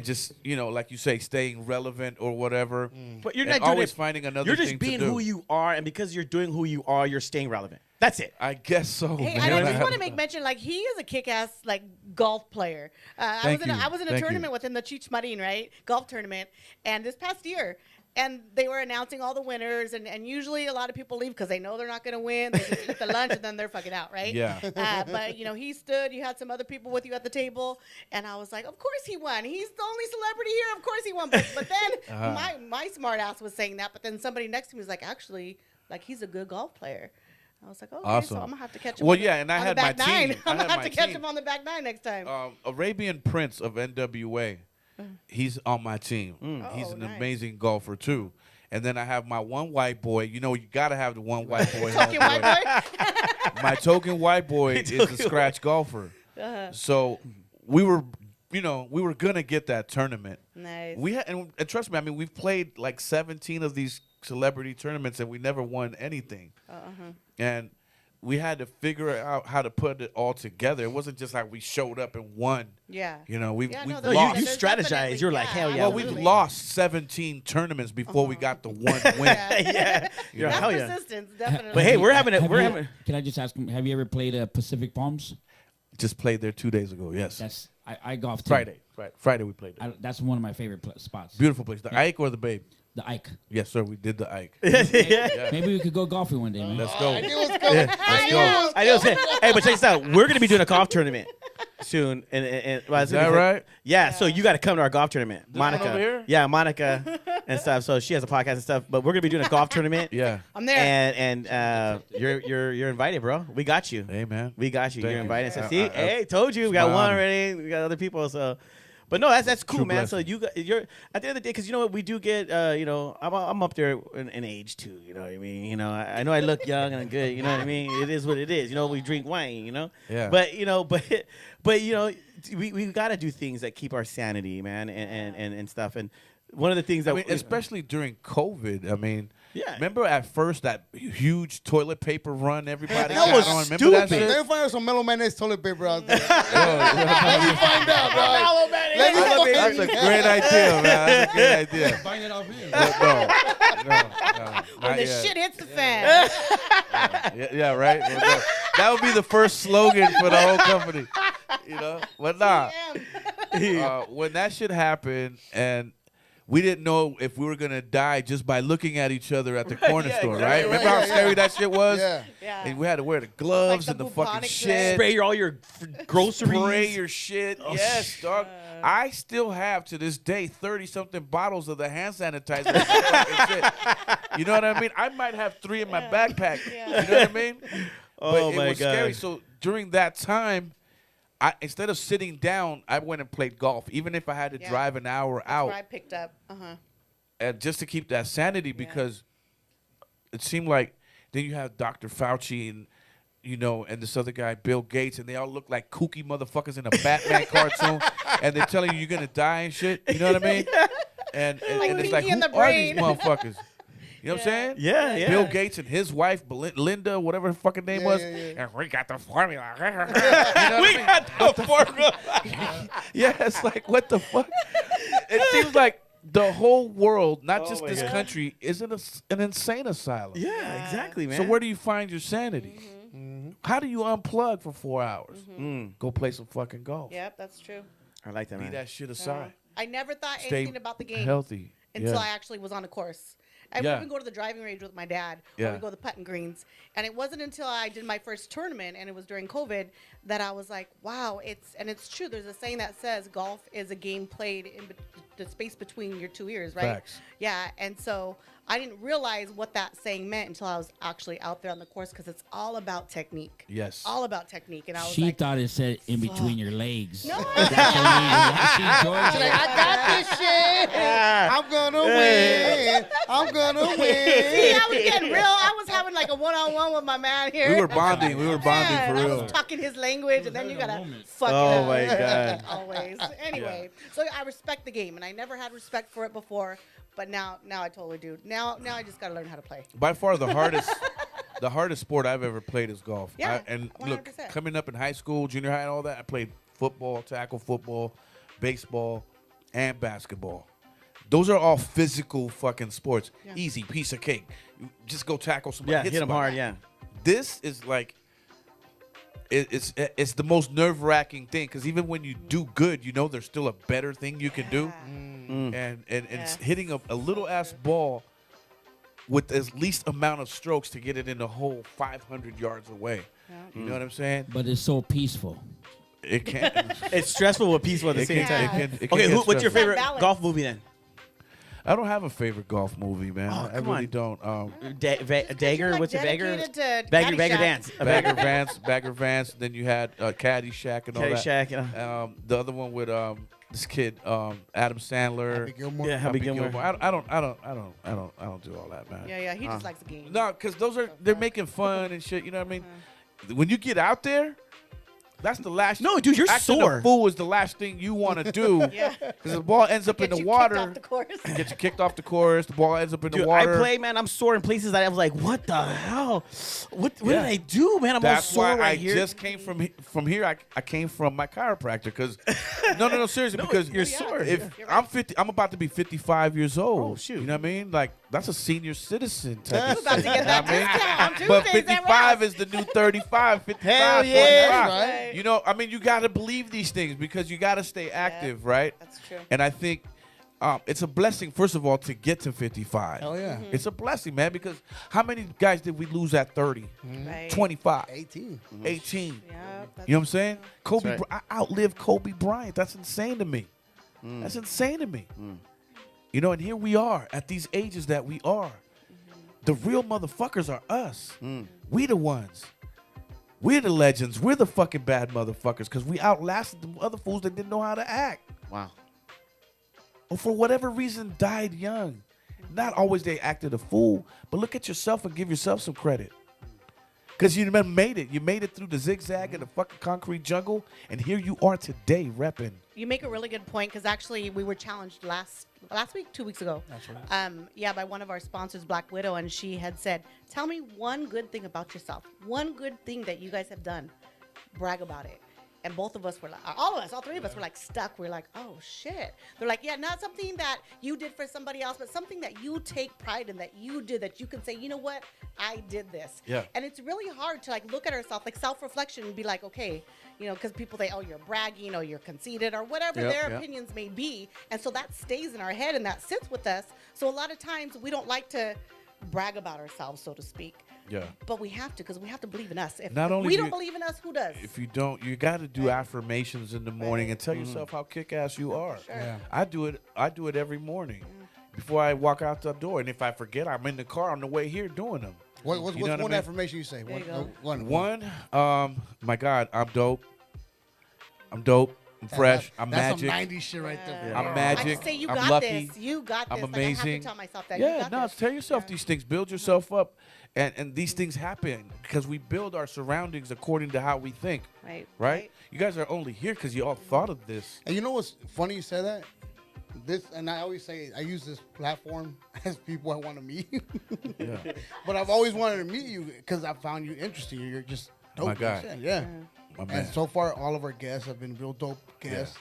just, like you say, staying relevant or whatever. But you're And not doing always it. finding another You're thing just to being do. who you are, and because you're doing who you are, you're staying relevant. That's it. I guess so. Hey, man. and I just want to make mention, he is a kick-ass golf player. Thank you. I was in a Thank tournament you. with him, the Cheech Marin, right, golf tournament, and this past year, and they were announcing all the winners, and usually a lot of people leave because they know they're not going to win. They just eat the lunch and then they're fucking out, right? Yeah. But he stood. You had some other people with you at the table, and I was like, of course he won. He's the only celebrity here. Of course he won. But then my smart ass was saying that, but then somebody next to me was like, actually, he's a good golf player. I was like, okay, Awesome. so I'm gonna have to catch him. Well, on yeah, the, and I on had the my back nine. team. I I'm had gonna have my to catch team. him on the back nine next time. Arabian Prince of NWA. He's on my team. He's Oh, an nice. amazing golfer too. And then I have my one white boy. You gotta have the one white boy. Talking homeboy. white boy. My token white boy is the scratch golfer. So we were gonna get that tournament. Nice. We had, and trust me, I mean, we've played like 17 of these celebrity tournaments, and we never won anything. And we had to figure out how to put it all together. It wasn't just like we showed up and won. Yeah. We've Yeah, we've no, No, lost. you There's strategize. definitely- You're like, hell yeah. Well, absolutely. we've lost 17 tournaments before we got the one win. yeah. You're That's hell yeah. persistence, definitely. But hey, we're having Can I just ask him? Have you ever played Pacific Palms? Just played there 2 days ago. Yes, That's I golf too. Friday. Friday we played there. That's one of my favorite spots. Beautiful place. The Ike or the Babe? The Ike. Yes, sir. We did the Ike. yeah. Maybe we could go golfing one day, man. Let's go. I knew it was coming. I knew it was I know. Hey, but check this out. We're gonna be doing a golf tournament soon, and well, Is that right? Yeah. So you got to come to our golf tournament, one Monica. over here? Yeah, Monica and stuff. So she has a podcast and stuff. But we're gonna be doing a golf tournament. Yeah. I'm there. And you're invited, bro. We got you. Hey, man. We got you. Thank You're you. invited. So I- see, I- hey, told you. We it's got my one honor. already. We got other people. So, but no, that's cool, True man. So blessing. you're at the end of the day, because you know what, we do get, I'm up there in age too. You know what I mean? I know I look young and good. You know what I mean? It is what it is. We drink wine. Yeah. But but we got to do things that keep our sanity, man, and stuff. And one of the things that, I mean, especially during COVID. I mean, Yeah. Remember at first that huge toilet paper run everybody That got was on? Remember that stupid. shit? Let me find out some Mellow Man Ace toilet paper out there. Let me find out, dog. Mellow Man Ace. Let me fucking- That's a great idea, man. That's a great idea. Find it off him. No, When not the yet. shit hits the fan. Yeah, right. Well, that would be the first slogan for the whole company, you know. But nah, when that shit happened, and we didn't know if we were gonna die just by looking at each other at the corner store, exactly. right? Remember how scary that shit was? Yeah. Yeah. And we had to wear the gloves Like the and the fucking bubonic shit. Spray all your groceries. Spray your shit. Yes, dog. I still have to this day 30-something bottles of the hand sanitizer. and fucking shit. You know what I mean? I might have 3 in my backpack. Yeah. You know what I mean? Oh, But my it was God. scary. So during that time, instead of sitting down, I went and played golf, even if I had to Yeah. drive an hour That's out, where I picked up. and just to keep that sanity, because it seemed like then you have Dr. Fauci and and this other guy, Bill Gates, and they all look like kooky motherfuckers in a Batman cartoon, and they're telling you you're gonna die and shit. You know what I mean? And Like it's Pinky like, and who the are these Brain. motherfuckers? You know what I'm saying? Yeah, yeah. Bill Gates and his wife, Linda, whatever her fucking name was. yeah. And we got the formula. We got the formula. Yeah, it's like, what the fuck? It seems like the whole world, not just my this God. country, is an insane asylum. Yeah, exactly, man. So where do you find your sanity? How do you unplug for 4 hours? Go play some fucking golf. Yep, that's true. I like that, Leave man. that shit aside. I never thought Stay anything about the game healthy. until Yeah. I actually was on a course. I Yeah. would even go to the driving range with my dad, Yeah. or we go to the putting greens. And it wasn't until I did my first tournament, and it was during COVID, that I was like, wow, it's true. There's a saying that says golf is a game played in the space between your 2 ears, right? Facts. Yeah, and so I didn't realize what that saying meant until I was actually out there on the course, because it's all about technique. Yes. All about technique. And I was She like, thought it said in between your legs. no, She enjoyed She's it. like, I got this shit. I'm gonna win. I'm gonna See, win. I was getting real. I was having like a one-on-one with my man here. We were bonding. We were bonding Yeah, for and I real. was talking his language, and then you having a gotta moment. fuck Oh, it up. my God. Always. Anyway, so I respect the game, and I never had respect for it before, but now I totally do. Now I just gotta learn how to play. By far the hardest sport I've ever played is golf. Yeah, And look, 100%. coming up in high school, junior high, and all that, I played football, tackle football, baseball, and basketball. Those are all physical fucking sports. Yeah. Easy, piece of cake. You just go tackle somebody. Yeah, hit them somebody. hard, yeah. This is like, it's the most nerve-wracking thing, because even when you do good, there's still a better thing you can do. And it's hitting a little ass ball with as least amount of strokes to get it in the hole 500 yards away. You know what I'm saying? But it's so peaceful. It can't. It's stressful but peaceful at the it same can, time. it can, it can Okay, get what's your stressful. favorite Balance. golf movie then? I don't have a favorite golf movie, man. Oh, I come really on. don't. Dagger? Like What's a Bagger? dedicated to Bagger Caddyshack. Dance. Bagger Vance. Then you had Caddyshack and all that. Caddyshack, yeah. The other one with this kid, Adam Sandler. Happy Gilmore. Yeah, Happy Gilmore. I don't do all that, man. Yeah, he just likes the game. No, because they're making fun and shit. You know what I mean? When you get out there, that's the last. No, dude, you're acting sore. a fool is the last thing you want to do. Yeah. Because the ball ends up in Get the you kicked water. off the course. Get you kicked off the course. The ball ends up in Dude, the water. I play, man. I'm sore in places that I was like, what the hell? What did Yeah. I do, man? I'm That's all sore why right I here. just came from here. I came from my chiropractor because no seriously because you're sore. If You're I'm right. 50, I'm about to be 55 years old. Oh, shoot. You know what I mean? Like that's a senior citizen type of About to shit, get you know that what I mean? discount on Tuesdays But at 55 Rouse. is the new 35. 55, Hell yeah. 45. Right. You know, I mean, you got to believe these things because you got to stay active, right? That's true. And I think it's a blessing, first of all, to get to 55. Hell yeah. It's a blessing, man, because how many guys did we lose at 30, Right. 25, 18. 18? Yeah, that's You know what I'm saying? Kobe, right. I outlived Kobe Bryant. That's insane to me. That's insane to me. You know, and here we are at these ages that we are. The real motherfuckers are us. We the ones. We're the legends. We're the fucking bad motherfuckers because we outlasted the other fools that didn't know how to act. Wow. Or for whatever reason died young. Not always they acted a fool, but look at yourself and give yourself some credit. Because you made it. You made it through the zigzag and the fucking concrete jungle, and here you are today repping. You make a really good point because actually we were challenged last week, 2 weeks ago. That's right. By one of our sponsors, Black Widow, and she had said, "Tell me one good thing about yourself. One good thing that you guys have done. Brag about it." And both of us were like, all three of us were like stuck. We're like, oh shit. They're like, yeah, not something that you did for somebody else, but something that you take pride in, that you did, that you can say, you know what, I did this. Yeah. And it's really hard to like look at ourselves, like self-reflection, and be like, okay, you know, because people say, oh, you're bragging, or you're conceited, or whatever their opinions may be, and so that stays in our head and that sits with us. So a lot of times we don't like to brag about ourselves, so to speak. Yeah. But we have to, because we have to believe in us. If Not only we do don't you- believe in us, who does? If you don't, you got to do affirmations in the morning and tell yourself how kick-ass you are. Yeah. I do it every morning before I walk out the door. And if I forget, I'm in the car on the way here doing them. What's You know what I one mean? affirmation you say? There you go. One. My God, I'm dope. I'm dope. I'm fresh. I'm that's magic. some 90s shit right there. I'm I magic. just say you I'm got lucky. this. You got I'm this. Like, amazing. I have to tell myself that. You Yeah, got no, this. tell yourself these things. Build yourself up. And these things happen because we build our surroundings according to how we think. Right. You guys are only here because you all thought of this. And you know what's funny you said that? And I always say I use this platform as people I want to meet. Yeah. But I've always wanted to meet you because I found you interesting. You're just dope. My as guy. shit. Yeah. My man. And so far, all of our guests have been real dope guests.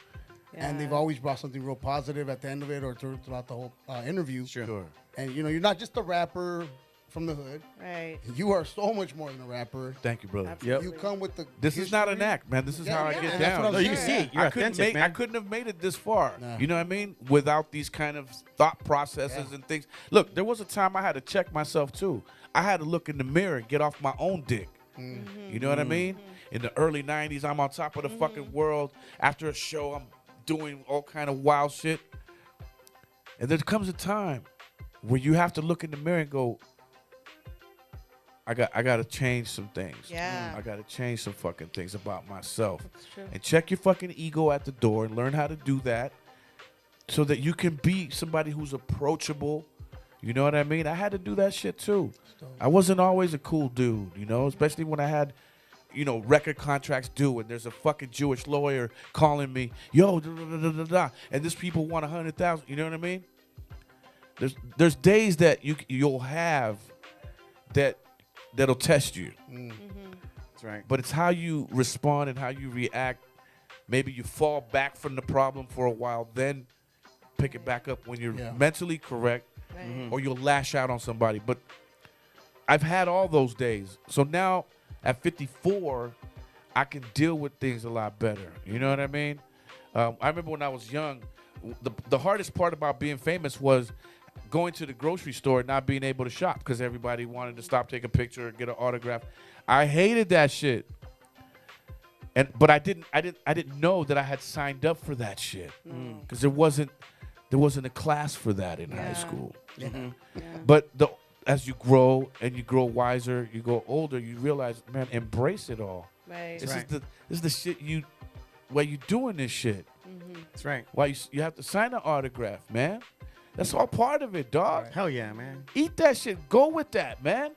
And they've always brought something real positive at the end of it or throughout the whole interview. Sure. And, you know, you're not just a rapper from the hood. Right. You are so much more than a rapper. Thank you, brother. Absolutely. You come with the This is not an history. act, man. This is Yeah, how I yeah, get and that's down. what I'm No, you can saying. see it. You're I couldn't authentic, man. I couldn't have made it this far. Nah. You know what I mean? Without these kind of thought processes and things. Look, there was a time I had to check myself too. I had to look in the mirror and get off my own dick. You know what I mean? In the early 90s, I'm on top of the fucking world. After a show, I'm doing all kind of wild shit. And there comes a time where you have to look in the mirror and go, I got to change some things. Yeah. I got to change some fucking things about myself. That's true. And check your fucking ego at the door and learn how to do that so that you can be somebody who's approachable. You know what I mean? I had to do that shit too. I wasn't always a cool dude, you know, especially when I had, you know, record contracts due and there's a fucking Jewish lawyer calling me, yo, da, da, da, da, da, and this people want 100,000. You know what I mean? There's days that you'll have that'll test you. That's right. But it's how you respond and how you react. Maybe you fall back from the problem for a while, then pick it back up when you're mentally correct, Right. or you'll lash out on somebody. But I've had all those days. So now at 54, I can deal with things a lot better. You know what I mean? I remember when I was young, the hardest part about being famous was going to the grocery store and not being able to shop because everybody wanted to stop, take a picture, get an autograph. I hated that shit. But I didn't know that I had signed up for that shit because there wasn't a class for that in high school. But as you grow and you grow wiser, you grow older, you realize, man, embrace it all. Right. This is the shit why you doing this shit. That's right. Why you have to sign an autograph, man. That's all part of it, dog. Hell yeah, man. Eat that shit. Go with that, man.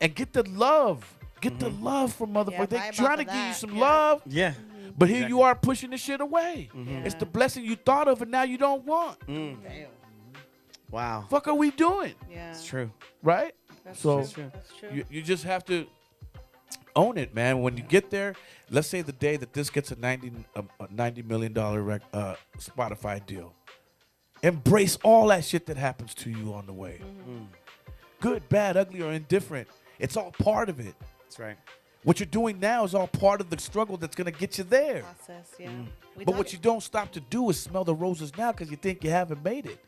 And get the love. Get the love from motherfuckers. Yeah, They're vibe trying off to of give you that, some yeah. love. Yeah. But here you are pushing the shit away. It's the blessing you thought of and now you don't want. Damn. Wow. Fuck are we doing? Yeah. It's true. Right? That's So true. That's true. you just have to own it, man. When you get there, let's say the day that this gets a $90 million Spotify deal. Embrace all that shit that happens to you on the way. Good, bad, ugly, or indifferent. It's all part of it. That's right. What you're doing now is all part of the struggle that's going to get you there. Process, yeah. We But done what it. you don't stop to do is smell the roses now because you think you haven't made it.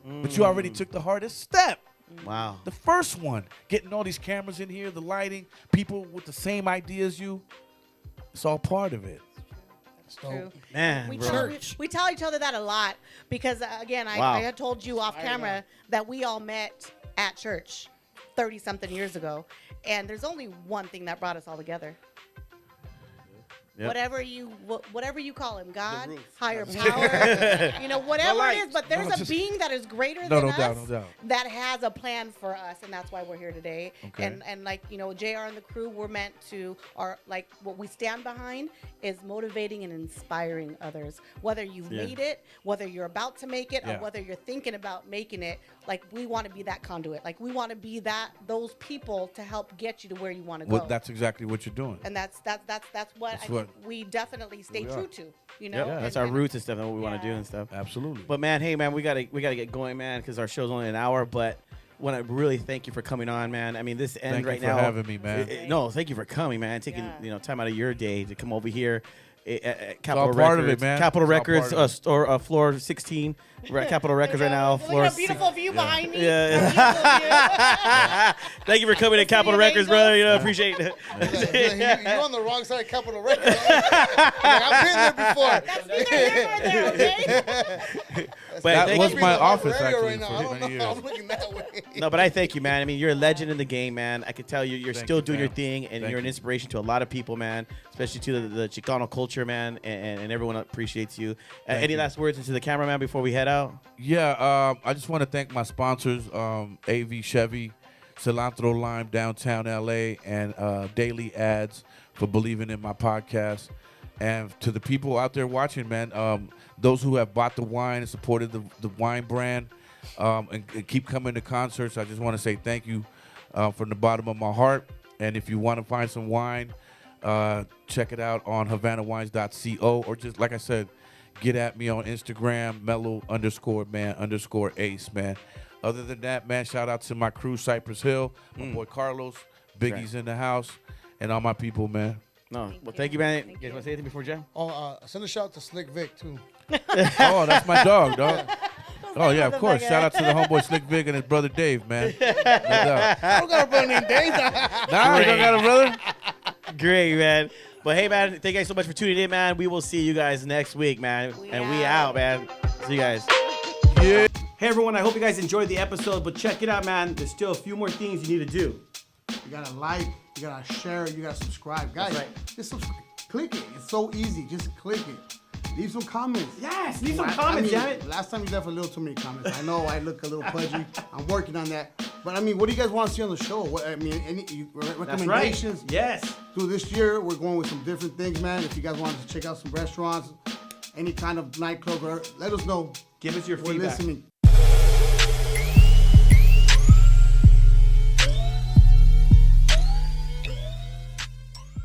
But you already took the hardest step. Wow. The first one, getting all these cameras in here, the lighting, people with the same idea as you. It's all part of it. True. Man, We bro. tell each other that a lot because, again, Wow. I had told you off camera that we all met at church 30-something years ago. And there's only one thing that brought us all together. whatever you call him, God, higher power, you know, whatever it is. But there's a being that is greater than us that has a plan for us, and that's why we're here today. Okay. And like, you know, JR and the crew, we're meant to, or like what we stand behind is motivating and inspiring others. Whether you've made it, whether you're about to make it, or whether you're thinking about making it, like we want to be that conduit. Like we want to be those people to help get you to where you want to go. Well, that's exactly what you're doing. And that's what I think we definitely stay true to. You know, that's our roots and stuff, and what we want to do and stuff. Absolutely. But man, hey man, we gotta get going, man, because our show's only an hour. But want to really thank you for coming on, man. I mean, this end right now. Thank you for having me, man. No, thank you for coming, man. Taking time out of your day to come over here. At Capitol all Records, part of it, man. Capitol Records, store floor 16. We're at Capitol Records right now. Floor. Look at a beautiful view behind me. Yeah. Thank you for coming to Capitol Records, brother. You know, appreciate it. You're on the wrong side of Capitol Records. I've been there before. That's neither right there, okay? That was my office actually right now. for I don't many know. years. I'm looking that way. No, but I thank you, man. I mean, you're a legend in the game, man. I can tell you're Thank still you, doing your fam. thing, and Thank you're an you. inspiration to a lot of people, man, especially to the Chicano culture, man, and everyone appreciates you. Any last words into the cameraman before we head out? Yeah, I just want to thank my sponsors, AV Chevy, Cilantro Lime Downtown LA, and Daily Ads for believing in my podcast. And to the people out there watching, man, those who have bought the wine and supported the wine brand and keep coming to concerts, I just want to say thank you from the bottom of my heart. And if you want to find some wine, check it out on HavanaWines.co, or just, like I said, get at me on Instagram, Mellow_Man_Ace, man. Other than that, man, shout out to my crew, Cypress Hill, my boy Carlos, Biggie's in the house, and all my people, man. No, well, thank you, man. You guys want to say anything before Jam? Oh, send a shout out to Slick Vic too. Oh, that's my dog. Oh, yeah, of course. Shout out to the homeboy Slick Vic and his brother Dave, man. No doubt. I don't got a brother named Dave. Nah, you don't got a brother? Great, man. But hey, man, thank you guys so much for tuning in, man. We will see you guys next week, man. We out, man. See you guys. Yeah. Hey, everyone. I hope you guys enjoyed the episode, but check it out, man. There's still a few more things you need to do. You gotta like, you gotta share, you gotta subscribe. Guys, right. just click it. It's so easy. Just click it. Leave some comments. Yes, leave some comments, damn it. Last time you left a little too many comments. I know I look a little pudgy. I'm working on that. But I mean, what do you guys want to see on the show? Any recommendations? That's right. Yes. Through this year, we're going with some different things, man. If you guys want to check out some restaurants, any kind of nightclub, let us know. Give us your We're feedback. listening.